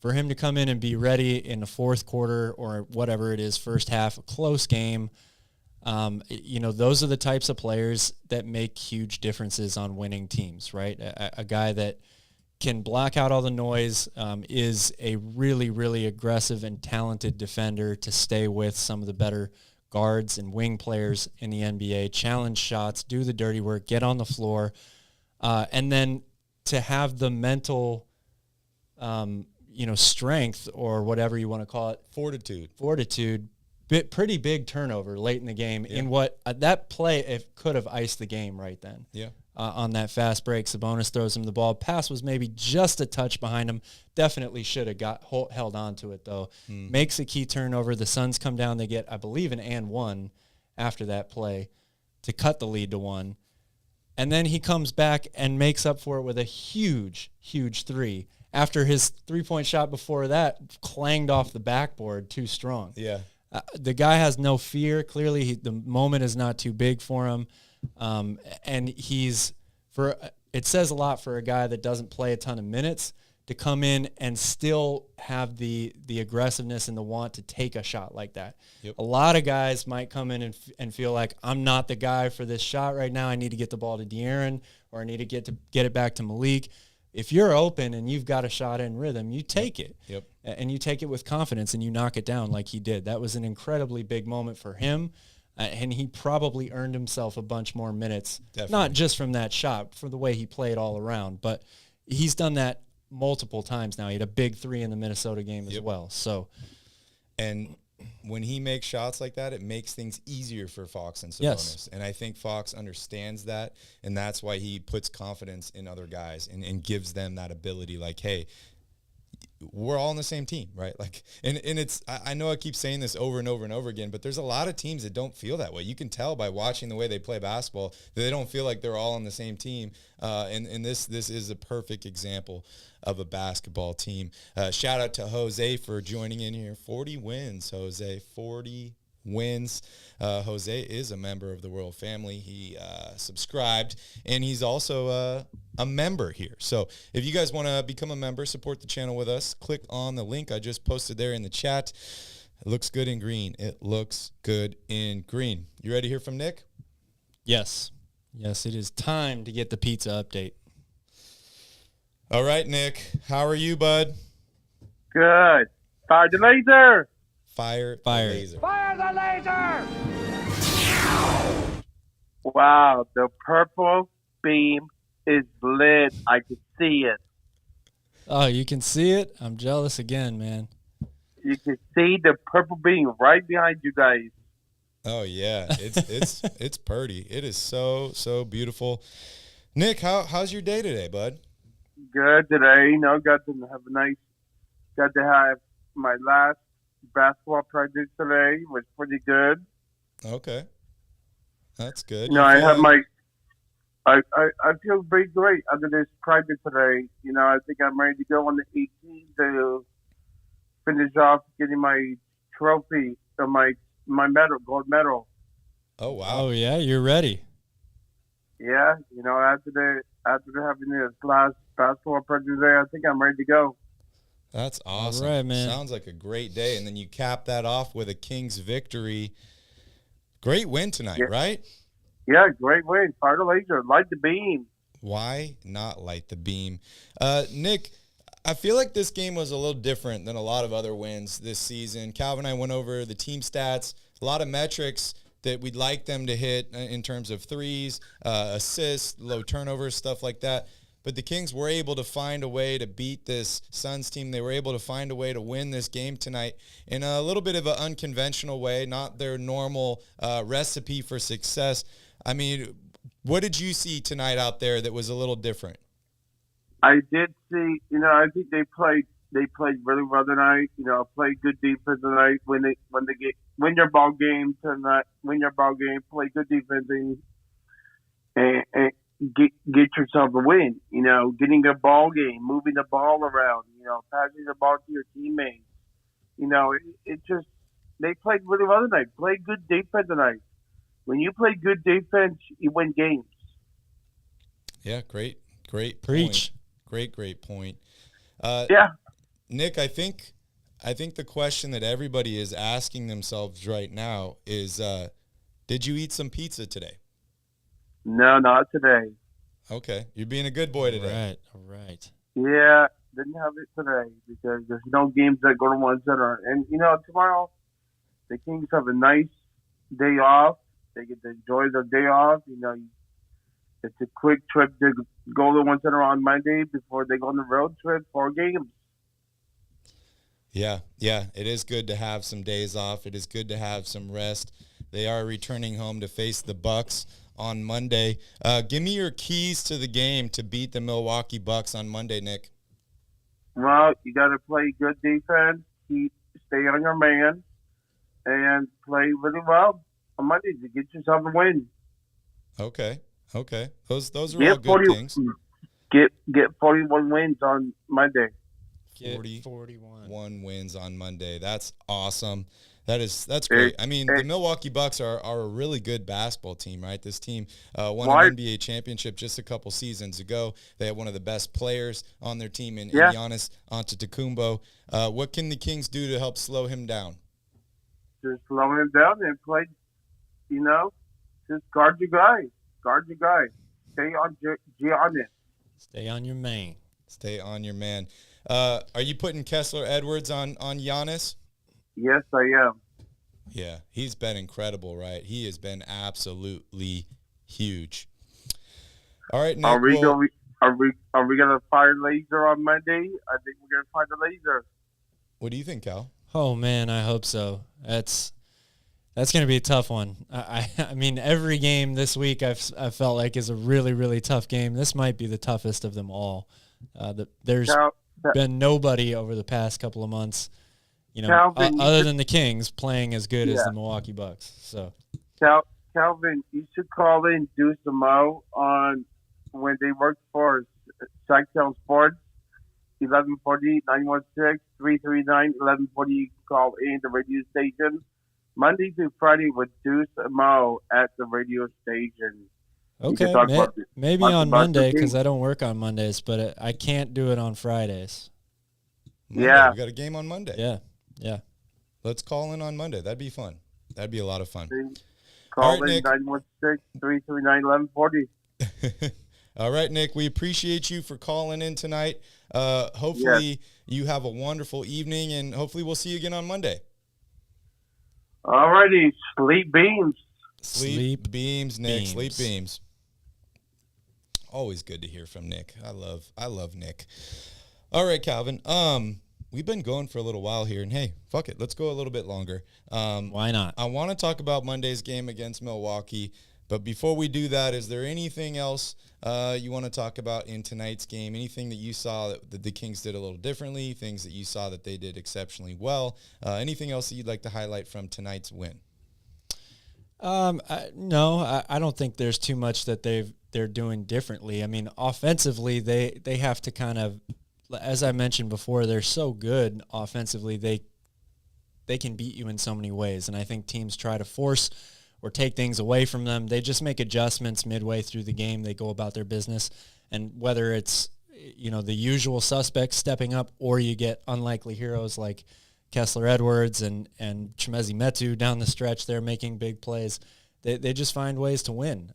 for him to come in and be ready in the 4th quarter or whatever it is, first half, a close game, those are the types of players that make huge differences on winning teams, right? A guy that can block out all the noise, is a really, really aggressive and talented defender to stay with some of the better guards and wing players in the NBA, challenge shots, do the dirty work, get on the floor, and then to have the mental strength or whatever you want to call it. Fortitude. Pretty big turnover late in the game in what that play, it could have iced the game right then.
Yeah.
On that fast break, Sabonis throws him the ball. Pass was maybe just a touch behind him. Definitely should have held on to it, though. Makes a key turnover. The Suns come down. They get, I believe, an and one after that play to cut the lead to 1. And then he comes back and makes up for it with a huge, huge three after his three-point shot before that clanged off the backboard too strong.
Yeah.
The guy has no fear. Clearly, the moment is not too big for him. And it says a lot for a guy that doesn't play a ton of minutes to come in and still have the aggressiveness and the want to take a shot like that.
Yep.
A lot of guys might come in and feel like, I'm not the guy for this shot right now. I need to get the ball to De'Aaron, or I need to get it back to Malik. If you're open and you've got a shot in rhythm, you take it.
Yep.
And you take it with confidence and you knock it down like he did. That was an incredibly big moment for him. And he probably earned himself a bunch more minutes, not just from that shot, for the way he played all around, but he's done that multiple times now. He had a big three in the Minnesota game as well. So,
and when he makes shots like that, it makes things easier for Fox and Sabonis.
Yes.
And I think Fox understands that, and that's why he puts confidence in other guys and gives them that ability, like, hey, we're all on the same team, right? Like, and it's, I know I keep saying this over and over and over again, but there's a lot of teams that don't feel that way. You can tell by watching the way they play basketball that they don't feel like they're all on the same team. And this is a perfect example of a basketball team. Shout out to Jose for joining in here. 40 wins, Jose, 40 wins. Jose is a member of the Royal family. He subscribed, and he's also a member here. So if you guys want to become a member, support the channel with us, click on the link I just posted there in the chat. It looks good in green. It looks good in green. You ready to hear from Nick?
Yes. Yes, it is time to get the pizza update.
All right, Nick. How are you, bud?
Good. Fire the laser.
Fire the
Fire.
laser.
Fire the laser.
Wow, the purple beam is lit. I can see it.
Oh, you can see it? I'm jealous again, man.
You can see the purple beam right behind you guys.
Oh yeah, it's pretty. It is so beautiful. Nick, how's your day today, bud?
Good today. Got to have my last basketball practice today. Was pretty good.
Okay, that's good.
I have I feel pretty great after this practice today. I think I'm ready to go on the 18th to finish off getting my trophy or my medal, gold medal.
Oh wow.
Oh yeah, you're ready.
Yeah, after having this last basketball practice today, I think I'm ready to go.
That's awesome.
All right, man.
Sounds like a great day. And then you cap that off with a Kings victory. Great win tonight, right?
Yeah, great win. Fire the laser. Light the beam.
Why not light the beam? Nick, I feel like this game was a little different than a lot of other wins this season. Calvin and I went over the team stats, a lot of metrics that we'd like them to hit in terms of threes, assists, low turnovers, stuff like that. But the Kings were able to find a way to beat this Suns team. They were able to find a way to win this game tonight in a little bit of an unconventional way, not their normal recipe for success. I mean, what did you see tonight out there that was a little different?
I did see, I think they played really well tonight. Played good defense tonight. Win your ball game tonight. Win your ball game. Play good defense and get yourself a win. Getting a ball game, moving the ball around. Passing the ball to your teammates. It just they played really well tonight. Played good defense tonight. When you play good defense, you win games.
Yeah, great
Preach.
Point. Great point.
Yeah.
Nick, I think the question that everybody is asking themselves right now is, did you eat some pizza today?
No, not today.
Okay. You're being a good boy today.
All right.
Yeah, didn't have it today because there's no games that go to one center. And, tomorrow the Kings have a nice day off. They get to enjoy their day off. It's a quick trip to go to one center on Monday before they go on the road trip, 4 games.
Yeah, it is good to have some days off. It is good to have some rest. They are returning home to face the Bucks on Monday. Give me your keys to the game to beat the Milwaukee Bucks on Monday, Nick.
Well, you got to play good defense, stay on your man, and play really well on Monday to get yourself a win.
Okay. Those are all good things.
Get 41 wins on Monday.
41 wins on Monday. That's awesome. That's great. I mean, the Milwaukee Bucks are a really good basketball team, right? This team won an NBA championship just a couple seasons ago. They have one of the best players on their team in Giannis Antetokounmpo. What can the Kings do to help slow him down?
Just slow him down and play, just guard your guy. Stay on Giannis.
Stay on your man.
Stay on your man. Are you putting Kessler Edwards on Giannis?
Yes, I am.
Yeah, he's been incredible, right? He has been absolutely huge. All right, Nick.
Are we gonna fire laser on Monday? I think we're gonna fire the laser.
What do you think, Cal?
Oh man, I hope so. That's going to be a tough one. I mean, every game this week I've felt like is a really, really tough game. This might be the toughest of them all. There's been nobody over the past couple of months, Calvin, other than the Kings, playing as good as the Milwaukee Bucks. So,
Calvin, you should call in Deuce and Mo on when they worked for Sactown Sports, 1140-916-339-1140. You can call in the radio station. Monday through Friday with Deuce and Mo at the radio station.
Okay, maybe on Monday because I don't work on Mondays, but I can't do it on Fridays.
Monday, we got a game on Monday.
Yeah.
Let's call in on Monday. That'd be fun. That'd be a lot of fun.
Call in 916-339-1140.
All right, Nick, we appreciate you for calling in tonight. Hopefully you have a wonderful evening, and hopefully we'll see you again on Monday.
All righty, sleep beams.
Sleep beams, Nick. Sleep beams. Always good to hear from Nick. I love Nick. All right, Calvin. We've been going for a little while here, and hey, fuck it, let's go a little bit longer.
Why not?
I want to talk about Monday's game against Milwaukee, but before we do that, is there anything else you want to talk about in tonight's game? Anything that you saw that the Kings did a little differently? Things that you saw that they did exceptionally well? Anything else that you'd like to highlight from tonight's win?
No, I don't think there's too much that they're doing differently. I mean, offensively, they have to kind of, as I mentioned before, they're so good offensively. They can beat you in so many ways, and I think teams try to force or take things away from them. They just make adjustments midway through the game. They go about their business, and whether it's the usual suspects stepping up or you get unlikely heroes like Kessler Edwards and Chimezie Metu down the stretch, they're making big plays. They just find ways to win.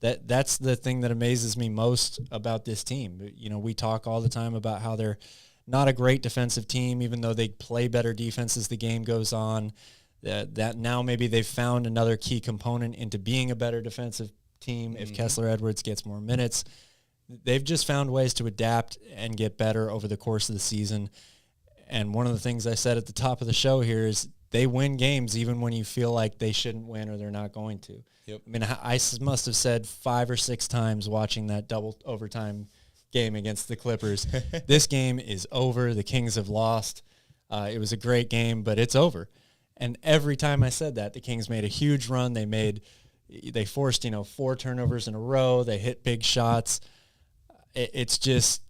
That's the thing that amazes me most about this team. We talk all the time about how they're not a great defensive team, even though they play better defense as the game goes on. That now maybe they've found another key component into being a better defensive team. If Kessler Edwards gets more minutes, they've just found ways to adapt and get better over the course of the season. And one of the things I said at the top of the show here is they win games even when you feel like they shouldn't win or they're not going to.
Yep.
I mean, I must have said 5 or 6 times watching that double overtime game against the Clippers, this game is over. The Kings have lost. It was a great game, but it's over. And every time I said that, the Kings made a huge run. They forced 4 turnovers in a row. They hit big shots. It's just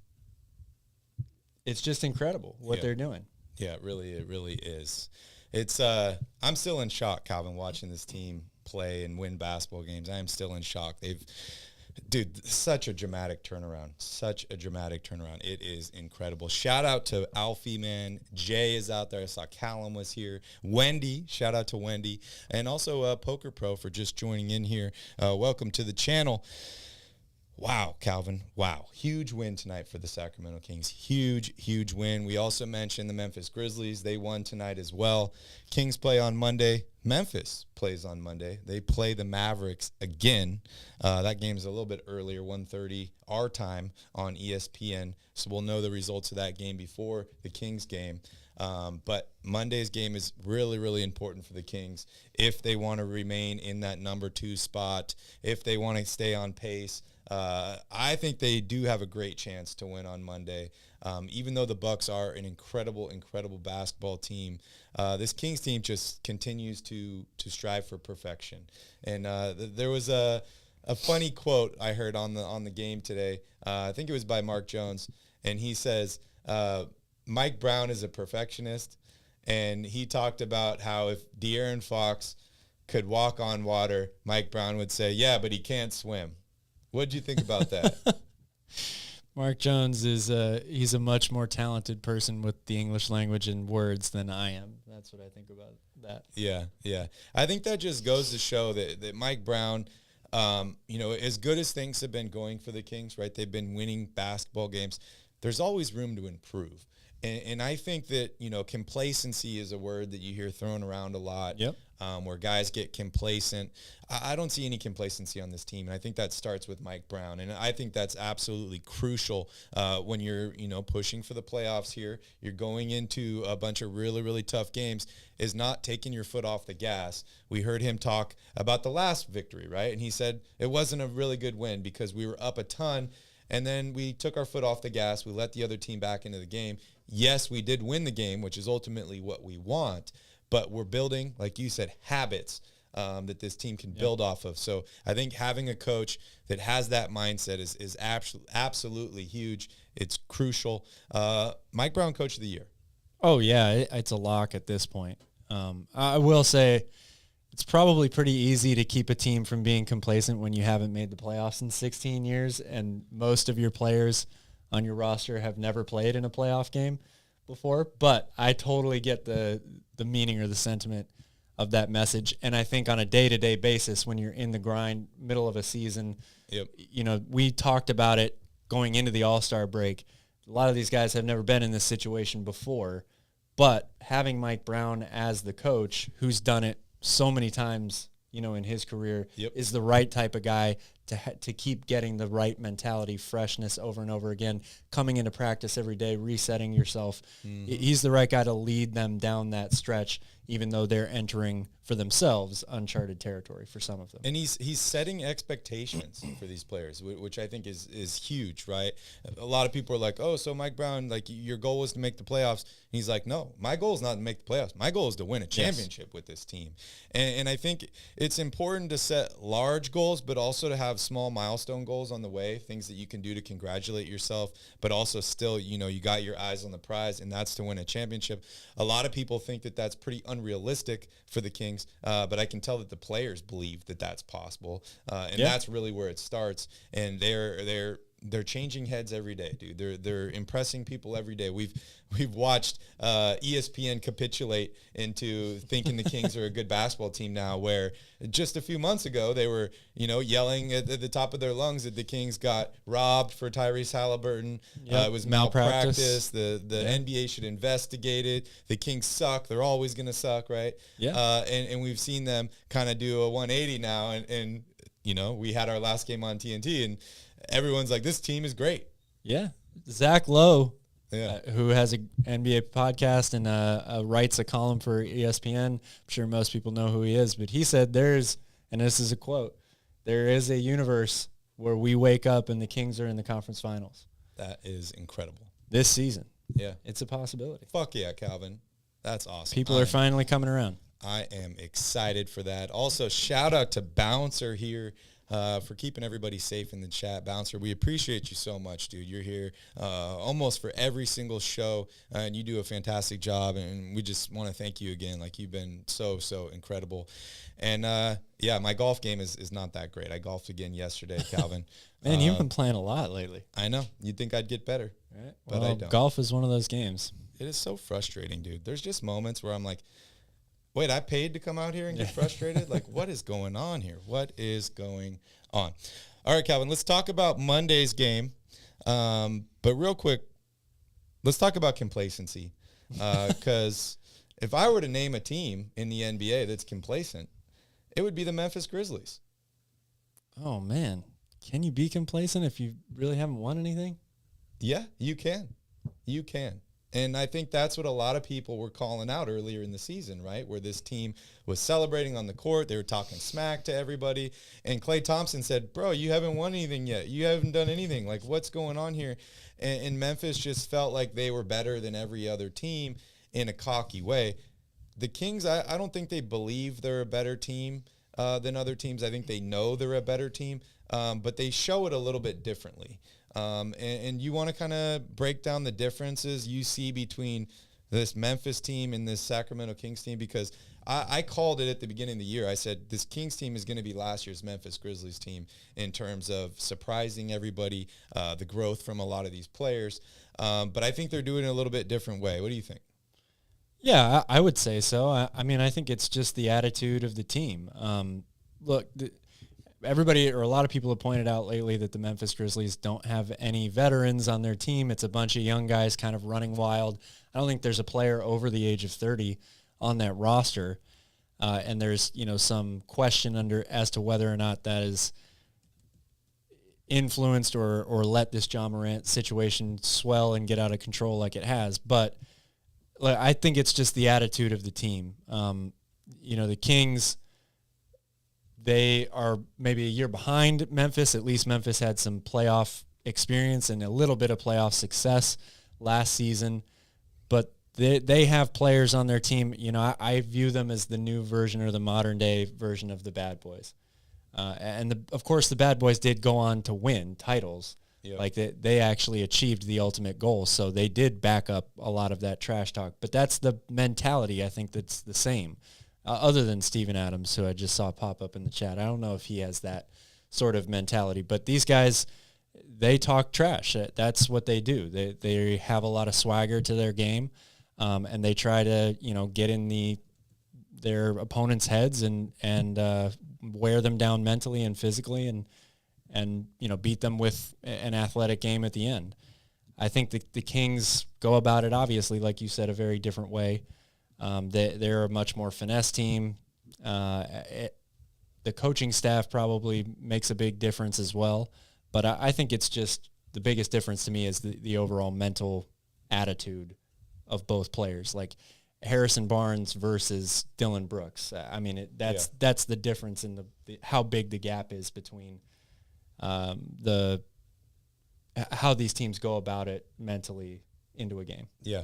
incredible what they're doing.
Yeah, it really is. It's I'm still in shock, Calvin, watching this team play and win basketball games. I am still in shock. Such a dramatic turnaround. It is incredible. Shout out to Alfie, man. Jay is out there. I saw Callum was here. Wendy, shout out to Wendy. And also Poker Pro for just joining in here. Welcome to the channel. Wow, Calvin. Wow. Huge win tonight for the Sacramento Kings. Huge win. We also mentioned the Memphis Grizzlies. They won tonight as well. Kings play on Monday. Memphis plays on Monday. They play the Mavericks again. That game's a little bit earlier, 1:30 our time on ESPN. So we'll know the results of that game before the Kings game. But Monday's game is really important for the Kings if they want to remain in that number 2 spot, if they want to stay on pace. I think they do have a great chance to win on Monday. Even though the Bucks are an incredible basketball team, this Kings team just continues to strive for perfection. And there was a funny quote I heard on the game today. I think it was by Mark Jones, and he says, Mike Brown is a perfectionist, and he talked about how if De'Aaron Fox could walk on water, Mike Brown would say, yeah, but he can't swim. What do you think about that?
Mark Jones is he's a much more talented person with the English language and words than I am. That's what I think about that.
Yeah. I think that just goes to show that Mike Brown, as good as things have been going for the Kings, right? They've been winning basketball games. There's always room to improve. And I think that, complacency is a word that you hear thrown around a lot.
Yep.
Where guys get complacent. I don't see any complacency on this team, and I think that starts with Mike Brown. And I think that's absolutely crucial when you're, pushing for the playoffs here. You're going into a bunch of really tough games, is not taking your foot off the gas. We heard him talk about the last victory, right? And he said it wasn't a really good win because we were up a ton, and then we took our foot off the gas. We let the other team back into the game. Yes, we did win the game, which is ultimately what we want, but we're building, like you said, habits that this team can build off of. So I think having a coach that has that mindset is absolutely huge. It's crucial. Mike Brown, Coach of the Year.
Oh, yeah, it's a lock at this point. I will say it's probably pretty easy to keep a team from being complacent when you haven't made the playoffs in 16 years, and most of your players on your roster have never played in a playoff game before. But I totally get the meaning or the sentiment of that message. And I think on a day-to-day basis, when you're in the grind, middle of a season, we talked about it going into the All-Star break. A lot of these guys have never been in this situation before, but having Mike Brown as the coach, who's done it so many times, in his career, is the right type of guy to keep getting the right mentality, freshness over and over again, coming into practice every day, resetting yourself. Mm-hmm. He's the right guy to lead them down that stretch, even though they're entering for themselves uncharted territory for some of them.
And he's setting expectations for these players, which I think is huge, right? A lot of people are like, oh, so Mike Brown, like, your goal was to make the playoffs. And he's like, no, my goal is not to make the playoffs. My goal is to win a championship with this team. And I think it's important to set large goals, but also to have small milestone goals on the way, things that you can do to congratulate yourself, but also still, you got your eyes on the prize, and that's to win a championship. A lot of people think that that's pretty unrealistic for the Kings, but I can tell that the players believe that that's possible, and that's really where it starts. And they're changing heads every day, dude. They're impressing people every day. We've watched ESPN capitulate into thinking the Kings are a good basketball team now, where just a few months ago they were, yelling at the top of their lungs that the Kings got robbed for Tyrese Halliburton. It was malpractice. The NBA should investigate it. The Kings suck. They're always going to suck, right? Yeah. And we've seen them kind of do a 180 now, and we had our last game on TNT, and everyone's like, this team is great. Yeah. Zach Lowe, who has an NBA podcast and writes a column for ESPN. I'm sure most people know who he is, but he said and this is a quote, there is a universe where we wake up and the Kings are in the conference finals. That is incredible. This season. Yeah. It's a possibility. Fuck yeah, Calvin. That's awesome. People are finally coming around. I am excited for that. Also, shout out to Bouncer here for keeping everybody safe in the chat. Bouncer, we appreciate you so much, dude. You're here almost for every single show, and you do a fantastic job, and we just want to thank you again. Like, you've been so incredible. And, my golf game is not that great. I golfed again yesterday, Calvin. Man, you've been playing a lot lately. I know. You'd think I'd get better, right? But I don't. Golf is one of those games. It is so frustrating, dude. There's just moments where I'm like, wait, I paid to come out here and get frustrated? Like, what is going on here? What is going on? All right, Calvin, let's talk about Monday's game. But real quick, let's talk about complacency. Because if I were to name a team in the NBA that's complacent, it would be the Memphis Grizzlies.
Oh, man. Can you be complacent if you really haven't won anything?
Yeah, you can. You can. And I think that's what a lot of people were calling out earlier in the season, right? Where this team was celebrating on the court. They were talking smack to everybody. And Klay Thompson said, bro, you haven't won anything yet. You haven't done anything. Like, what's going on here? And Memphis just felt like they were better than every other team in a cocky way. The Kings, I don't think they believe they're a better team than other teams. I think they know they're a better team, but they show it a little bit differently. And you want to kind of break down the differences you see between this Memphis team and this Sacramento Kings team, because I called it at the beginning of the year. I said this Kings team is going to be last year's Memphis Grizzlies team in terms of surprising everybody, the growth from a lot of these players. But I think they're doing it a little bit different way. What do you think?
Yeah, I would say so. I mean, I think it's just the attitude of the team. Look, everybody or a lot of people have pointed out lately that the Memphis Grizzlies don't have any veterans on their team. It's a bunch of young guys kind of running wild. I don't think there's a player over the age of 30 on that roster. And there's, some question as to whether or not that is influenced or let this John Morant situation swell and get out of control like it has. But I think it's just the attitude of the team. The Kings, they are maybe a year behind Memphis. At least Memphis had some playoff experience and a little bit of playoff success last season. But they have players on their team. I view them as the new version or the modern-day version of the Bad Boys. Of course, the Bad Boys did go on to win titles. Yep. Like they actually achieved the ultimate goal, so they did back up a lot of that trash talk. But that's the mentality, I think, that's the same. Other than Steven Adams, who I just saw pop up in the chat. I don't know if he has that sort of mentality. But these guys, they talk trash. That's what they do. They have a lot of swagger to their game, and they try to, get in their opponents' heads and wear them down mentally and physically and beat them with an athletic game at the end. I think the Kings go about it, obviously, like you said, a very different way. They're a much more finesse team. The coaching staff probably makes a big difference as well. But I think it's just the biggest difference to me is the overall mental attitude of both players. Like Harrison Barnes versus Dylan Brooks. I mean, that's the difference in how big the gap is between how these teams go about it mentally into a game.
Yeah,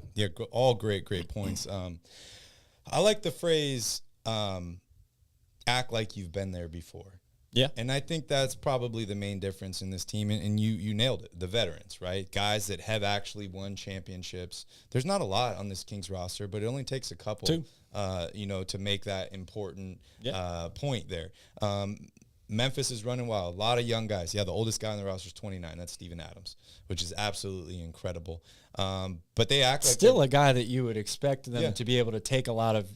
all great points. I like the phrase act like you've been there before.
Yeah.
And I think that's probably the main difference in this team, and you nailed it, the veterans, right? Guys that have actually won championships. There's not a lot on this Kings roster, but it only takes a couple, to make that important point there. Memphis is running wild. A lot of young guys. Yeah, the oldest guy on the roster is 29. That's Steven Adams, which is absolutely incredible. But they act like
still a guy that you would expect them to be able to take a lot of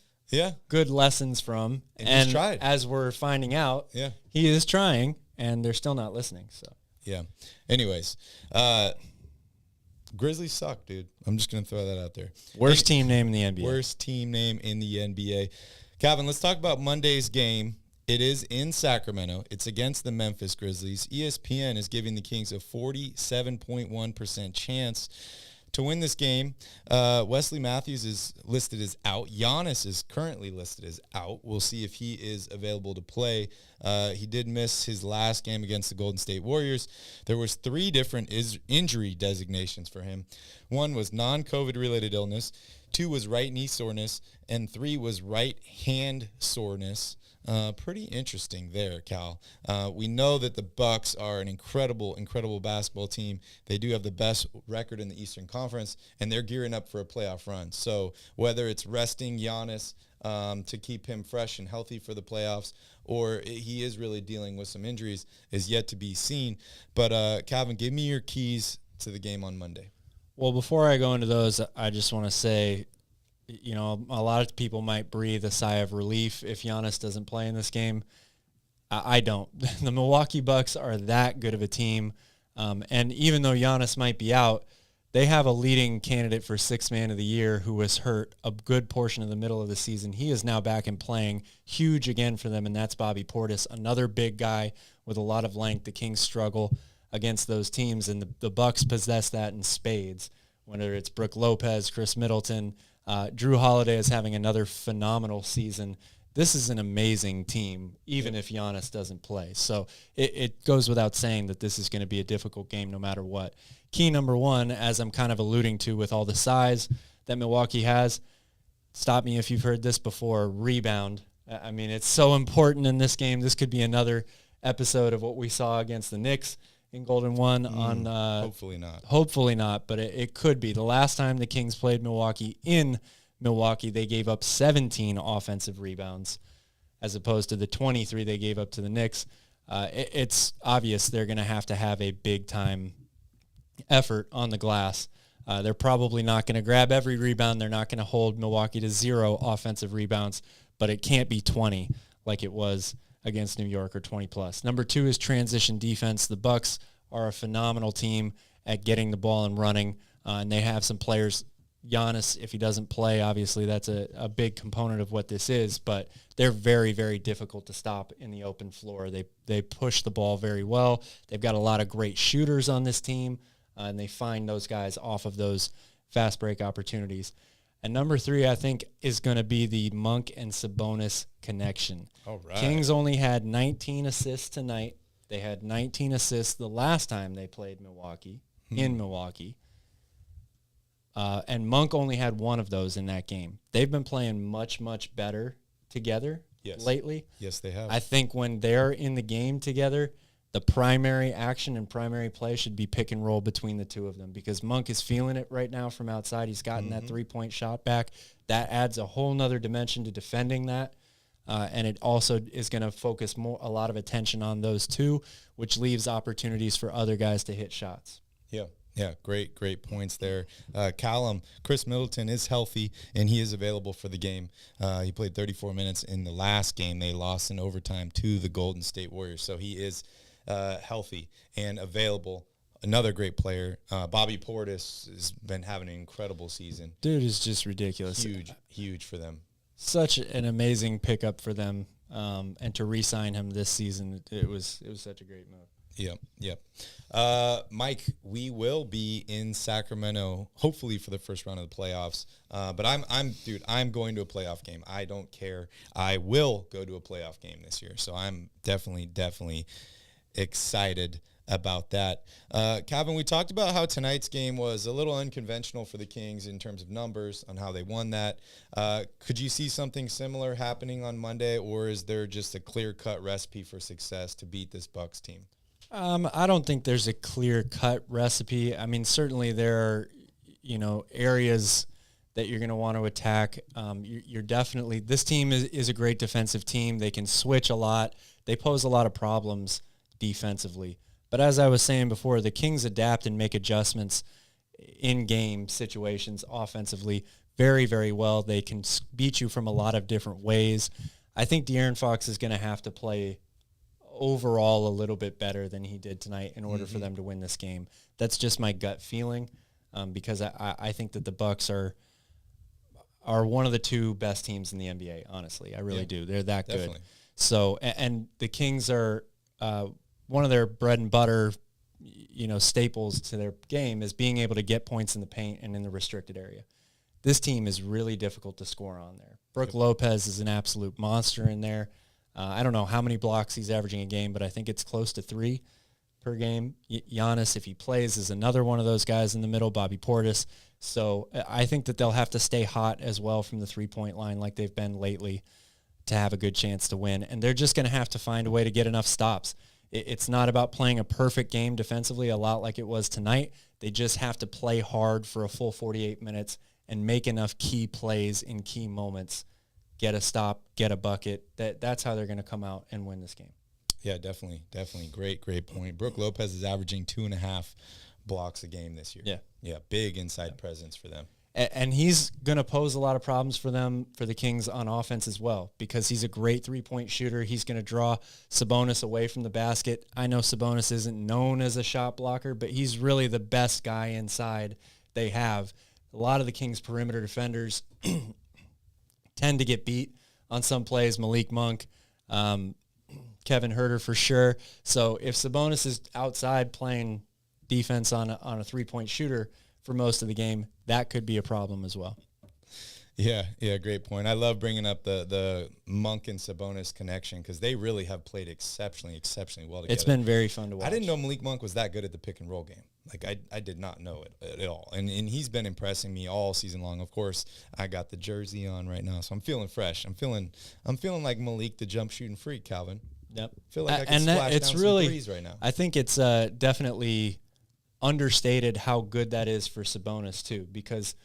good lessons from.
And he's tried.
As we're finding out, he is trying, and they're still not listening. So
Anyways, Grizzlies suck, dude. I'm just gonna throw that out there.
Worst team name in the NBA.
Worst team name in the NBA. Calvin, let's talk about Monday's game. It is in Sacramento. It's against the Memphis Grizzlies. ESPN is giving the Kings a 47.1% chance to win this game. Wesley Matthews is listed as out. Giannis is currently listed as out. We'll see if he is available to play. He did miss his last game against the Golden State Warriors. There was 3 different injury designations for him. 1 was non-COVID related illness, 2 was right knee soreness, and 3 was right hand soreness. Pretty interesting there, Cal. We know that the Bucks are an incredible basketball team. They do have the best record in the Eastern Conference, and they're gearing up for a playoff run. So whether it's resting Giannis to keep him fresh and healthy for the playoffs, or he is really dealing with some injuries, is yet to be seen. But, Calvin, give me your keys to the game on Monday.
Well, before I go into those, I just want to say, a lot of people might breathe a sigh of relief if Giannis doesn't play in this game. I don't. The Milwaukee Bucks are that good of a team. And even though Giannis might be out, they have a leading candidate for Sixth Man of the Year who was hurt a good portion of the middle of the season. He is now back and playing huge again for them, and that's Bobby Portis, another big guy with a lot of length. The Kings struggle against those teams, and the Bucks possess that in spades, whether it's Brook Lopez, Chris Middleton. Drew Holiday is having another phenomenal season. This is an amazing team, even if Giannis doesn't play. So it goes without saying that this is going to be a difficult game no matter what. Key number one, as I'm kind of alluding to with all the size that Milwaukee has, stop me if you've heard this before, rebound. I mean, it's so important in this game. This could be another episode of what we saw against the Knicks in Golden One.
Hopefully not.
Hopefully not, but it could be. The last time the Kings played Milwaukee in Milwaukee, they gave up 17 offensive rebounds as opposed to the 23 they gave up to the Knicks. It's obvious they're going to have a big-time effort on the glass. They're probably not going to grab every rebound. They're not going to hold Milwaukee to 0 offensive rebounds, but it can't be 20 like it was against New York or 20-plus. Number 2 is transition defense. The Bucks are a phenomenal team at getting the ball and running, and they have some players. Giannis, if he doesn't play, obviously that's a big component of what this is, but they're very, very difficult to stop in the open floor. They push the ball very well. They've got a lot of great shooters on this team, and they find those guys off of those fast break opportunities. And number 3, I think, is going to be the Monk and Sabonis connection.
All right.
Kings only had 19 assists tonight. They had 19 assists the last time they played Milwaukee, in Milwaukee. And Monk only had 1 of those in that game. They've been playing much, much better together lately.
Yes, they have.
I think when they're in the game together, the primary action and primary play should be pick and roll between the two of them, because Monk is feeling it right now from outside. He's gotten that three-point shot back. That adds a whole nother dimension to defending that. And it also is going to focus a lot of attention on those two, which leaves opportunities for other guys to hit shots.
Yeah, great points there. Callum, Chris Middleton is healthy, and he is available for the game. He played 34 minutes in the last game. They lost in overtime to the Golden State Warriors, so he is healthy and available. Another great player. Bobby Portis has been having an incredible season.
Dude is just ridiculous.
Huge for them.
Such an amazing pickup for them, and to re-sign him this season, it was such a great move.
Yep. Mike, we will be in Sacramento, hopefully for the first round of the playoffs. But I'm going to a playoff game. I don't care. I will go to a playoff game this year. So I'm definitely excited about that. Calvin, we talked about how tonight's game was a little unconventional for the Kings in terms of numbers on how they won that. Could you see something similar happening on Monday, or is there just a clear-cut recipe for success to beat this Bucks team?
I don't think there's a clear-cut recipe. I mean, certainly there are, areas that you're going to want to attack. You're definitely – this team is a great defensive team. They can switch a lot. They pose a lot of problems defensively. But as I was saying before, the Kings adapt and make adjustments in game situations offensively very, very well. They can beat you from a lot of different ways. I think De'Aaron Fox is going to have to play overall a little bit better than he did tonight in order for them to win this game. That's just my gut feeling, because I think that the Bucks are one of the 2 best teams in the NBA, honestly. I really do. They're that good. So, and the Kings are one of their bread and butter, staples to their game is being able to get points in the paint and in the restricted area. This team is really difficult to score on there. Brook Lopez is an absolute monster in there. I don't know how many blocks he's averaging a game, but I think it's close to 3 per game. Giannis, if he plays, is another one of those guys in the middle, Bobby Portis. So I think that they'll have to stay hot as well from the three-point line like they've been lately to have a good chance to win. And they're just going to have to find a way to get enough stops. It's not about playing a perfect game defensively, a lot like it was tonight. They just have to play hard for a full 48 minutes and make enough key plays in key moments. Get a stop, get a bucket. That's how they're going to come out and win this game.
Yeah, definitely. Great point. Brook Lopez is averaging 2.5 blocks a game this year. Yeah, big inside presence for them.
And he's going to pose a lot of problems for the Kings on offense as well, because he's a great three-point shooter. He's going to draw Sabonis away from the basket. I know Sabonis isn't known as a shot blocker, but he's really the best guy inside they have. A lot of the Kings' perimeter defenders tend to get beat on some plays. Malik Monk, Kevin Huerter for sure. So if Sabonis is outside playing defense on a three-point shooter for most of the game, that could be a problem as well.
Yeah, great point. I love bringing up the Monk and Sabonis connection because they really have played exceptionally well together.
It's been very fun to watch.
I didn't know Malik Monk was that good at the pick and roll game. Like, I did not know it at all. And he's been impressing me all season long. Of course, I got the jersey on right now, so I'm feeling fresh. I'm feeling like Malik the jump shooting freak, Calvin.
Yep.
Feel like I can splash down some threes right now.
I think it's definitely understated how good that is for Sabonis too, because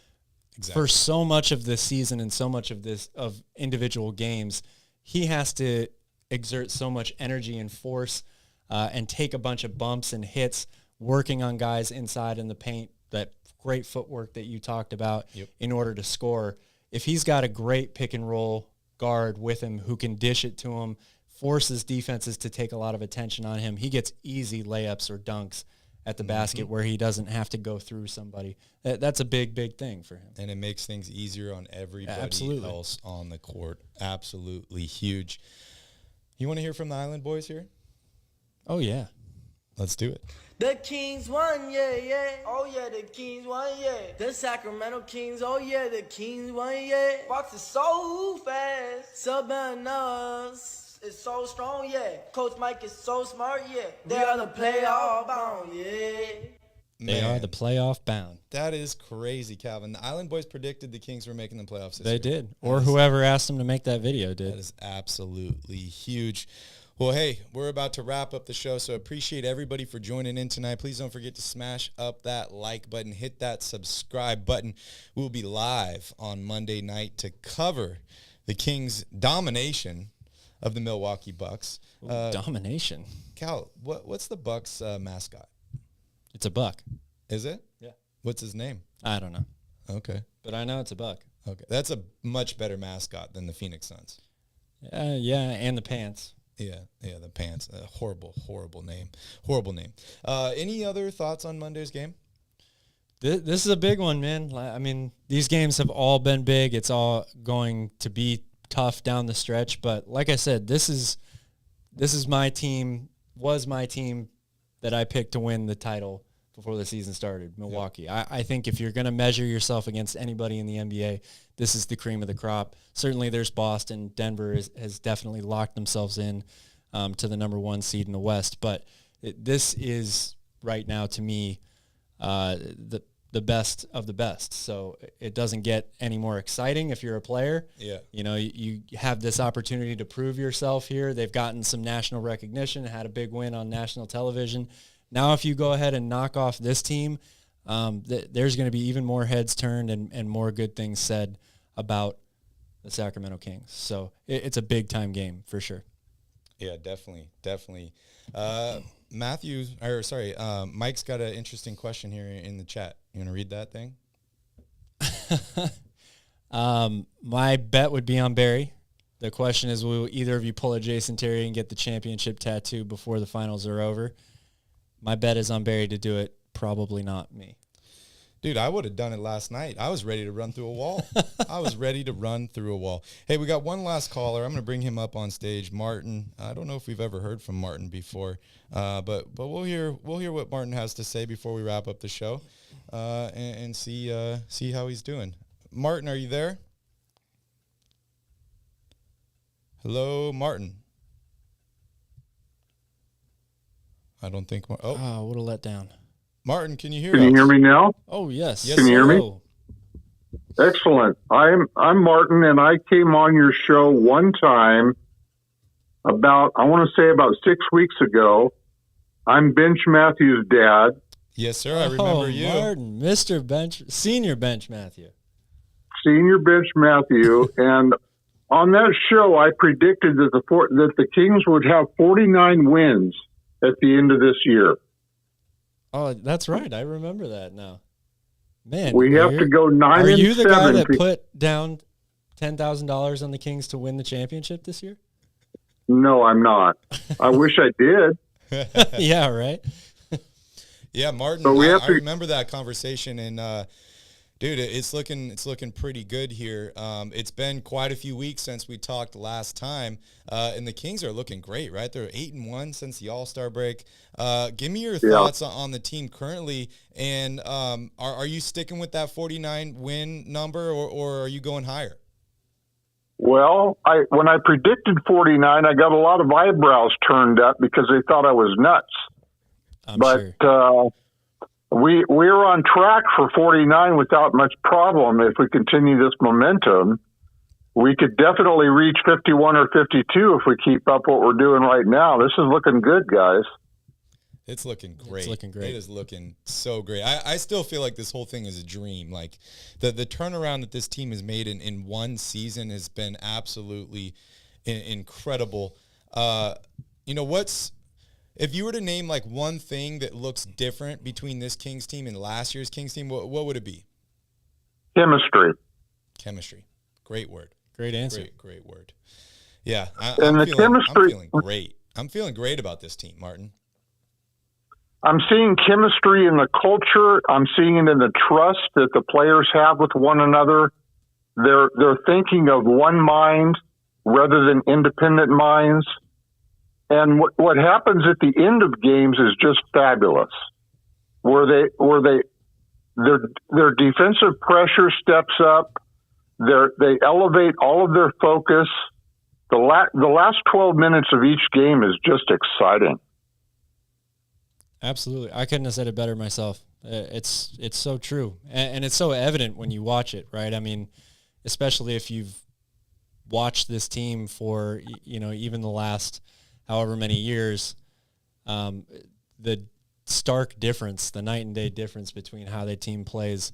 for so much of this season and so much of individual games, he has to exert so much energy and force and take a bunch of bumps and hits, working on guys inside in the paint, that great footwork that you talked about in order to score. If he's got a great pick and roll guard with him who can dish it to him, forces defenses to take a lot of attention on him, he gets easy layups or dunks at the basket where he doesn't have to go through somebody. That's a big thing for him.
And it makes things easier on everybody else on the court. Absolutely huge. You want to hear from the Island Boys here?
Oh, yeah.
Let's do it.
The Kings won, yeah. Oh, yeah, the Kings won, yeah. The Sacramento Kings, oh, yeah, the Kings won, yeah. Fox is so fast. Sabonis is so strong, yeah. Coach Mike is so smart, yeah. They are the playoff bound, yeah.
They are the playoff bound.
That is crazy, Calvin. The Island Boys predicted the Kings were making the playoffs this
They
year.
did. Or whoever asked them to make that video did.
That is absolutely huge. Well, hey, we're about to wrap up the show, so appreciate everybody for joining in tonight. Please don't forget to smash up that like button, hit that subscribe button. We'll be live on Monday night to cover the Kings' domination of the Milwaukee Bucks.
Domination.
Cal, what's the Bucks mascot?
It's a buck.
Is it?
Yeah.
What's his name?
I don't know.
Okay.
But I know it's a buck.
Okay. That's a much better mascot than the Phoenix Suns.
Yeah, and the pants.
Yeah, the pants. Horrible name. Horrible name. Any other thoughts on Monday's game?
This is a big one, man. I mean, these games have all been big. It's all going to be tough down the stretch, but like I said, this is my team, was my team that I picked to win the title before the season started, Milwaukee. Yeah. I think if you're going to measure yourself against anybody in the NBA, this is the cream of the crop. Certainly there's Boston. Denver has definitely locked themselves in to the number one seed in the West, but this is right now to me the best of the best. So it doesn't get any more exciting if you're a player.
Yeah.
You know, you have this opportunity to prove yourself here. They've gotten some national recognition, had a big win on national television. Now if you go ahead and knock off this team, there's going to be even more heads turned and more good things said about the Sacramento Kings. So it's a big-time game for sure.
Yeah, definitely. Mike's got an interesting question here in the chat. You want to read that thing?
My bet would be on Barry. The question is, will either of you pull a Jason Terry and get the championship tattoo before the finals are over? My bet is on Barry to do it. Probably not me.
Dude, I would have done it last night. I was ready to run through a wall. Hey, we got one last caller. I'm going to bring him up on stage. Martin. I don't know if we've ever heard from Martin before, but we'll hear what Martin has to say before we wrap up the show, and see how he's doing. Martin, are you there? Hello, Martin. I don't think.
What a letdown.
Martin, can you hear us?
Can you hear me now?
Oh, yes.
Yes,
can you hear me?
Hello.
Excellent. I'm Martin, and I came on your show one time about 6 weeks ago. I'm Bench Matthews' dad.
Yes, sir. I remember you.
Martin, Senior Bench Matthew.
Senior Bench Matthew. And on that show, I predicted that the Kings would have 49 wins at the end of this year.
Oh, that's right. I remember that now. Man,
we have to go 9-7.
Are you the guy that put down $10,000 on the Kings to win the championship this year?
No, I'm not. I wish I did.
Yeah, right.
Yeah, Martin.
But
I remember that conversation, and dude, it's looking pretty good here. It's been quite a few weeks since we talked last time, and the Kings are looking great, right? They're 8-1 since the All-Star break. Give me your thoughts on the team currently, and are you sticking with that 49 win number, or are you going higher?
Well, when I predicted 49, I got a lot of eyebrows turned up because they thought I was nuts. But we're on track for 49 without much problem. If we continue this momentum, we could definitely reach 51 or 52 if we keep up what we're doing right now. This is looking good, guys.
It's looking great.
It's looking great.
It is looking so great. I still feel like this whole thing is a dream. Like the turnaround that this team has made in one season has been absolutely incredible. You know, if you were to name like one thing that looks different between this Kings team and last year's Kings team, what would it be?
Chemistry.
Chemistry. Great word.
Great answer.
Great word. Yeah. I'm feeling great. I'm feeling great about this team, Martin.
I'm seeing chemistry in the culture. I'm seeing it in the trust that the players have with one another. They're thinking of one mind rather than independent minds. And what happens at the end of games is just fabulous. Their defensive pressure steps up. They elevate all of their focus. The last 12 minutes of each game is just exciting.
Absolutely. I couldn't have said it better myself. It's so true. And it's so evident when you watch it, right? I mean, especially if you've watched this team for, even the last however many years, the stark difference, the night and day difference between how the team plays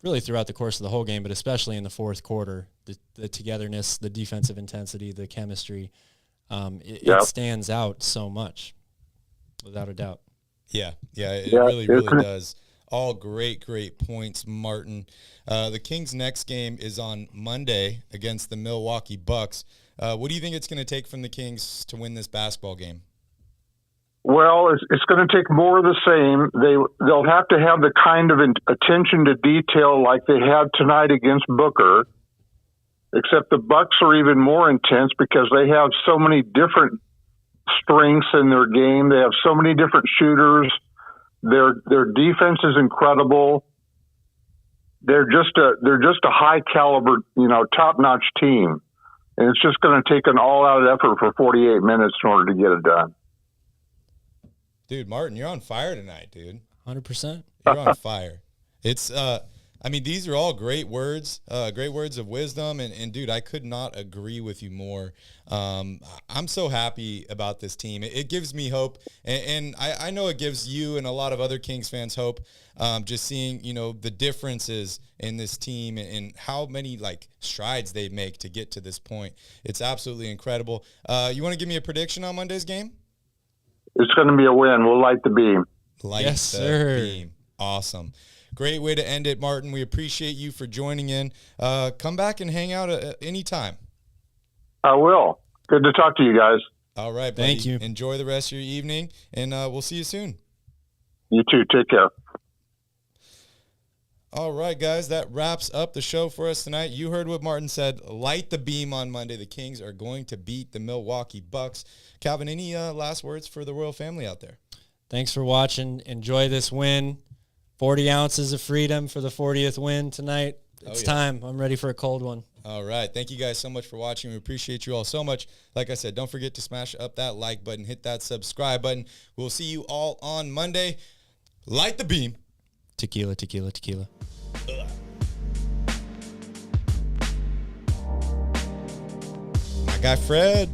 really throughout the course of the whole game, but especially in the fourth quarter, the togetherness, the defensive intensity, the chemistry, it stands out so much, without a doubt.
Yeah, it really does. All great points, Martin. The Kings' next game is on Monday against the Milwaukee Bucks. What do you think it's going to take from the Kings to win this basketball game?
Well, it's going to take more of the same. They'll have to have the kind of attention to detail like they had tonight against Booker, except the Bucks are even more intense because they have so many different strengths in their game. They have so many different shooters. Their defense is incredible. They're just a high caliber, top-notch team. And it's just going to take an all-out effort for 48 minutes in order to get it done.
Dude, Martin, you're on fire tonight, dude.
100%.
You're on fire. It's, these are all great words of wisdom. And dude, I could not agree with you more. I'm so happy about this team. It gives me hope. And I know it gives you and a lot of other Kings fans hope, just seeing, the differences in this team and how many strides they make to get to this point. It's absolutely incredible. You want to give me a prediction on Monday's game?
It's going to be a win. We'll light the beam.
Yes, sir. Beam. Awesome. Great way to end it, Martin. We appreciate you for joining in. Come back and hang out anytime.
I will. Good to talk to you guys.
All right, buddy.
Thank you.
Enjoy the rest of your evening, and we'll see you soon.
You too. Take care.
All right, guys, that wraps up the show for us tonight. You heard what Martin said. Light the beam on Monday. The Kings are going to beat the Milwaukee Bucks. Calvin, any last words for the Royal family out there?
Thanks for watching. Enjoy this win. 40 ounces of freedom for the 40th win tonight. It's time. I'm ready for a cold one.
All right. Thank you guys so much for watching. We appreciate you all so much. Like I said, don't forget to smash up that like button, hit that subscribe button. We'll see you all on Monday. Light the beam.
Tequila, tequila, tequila.
My guy Fred.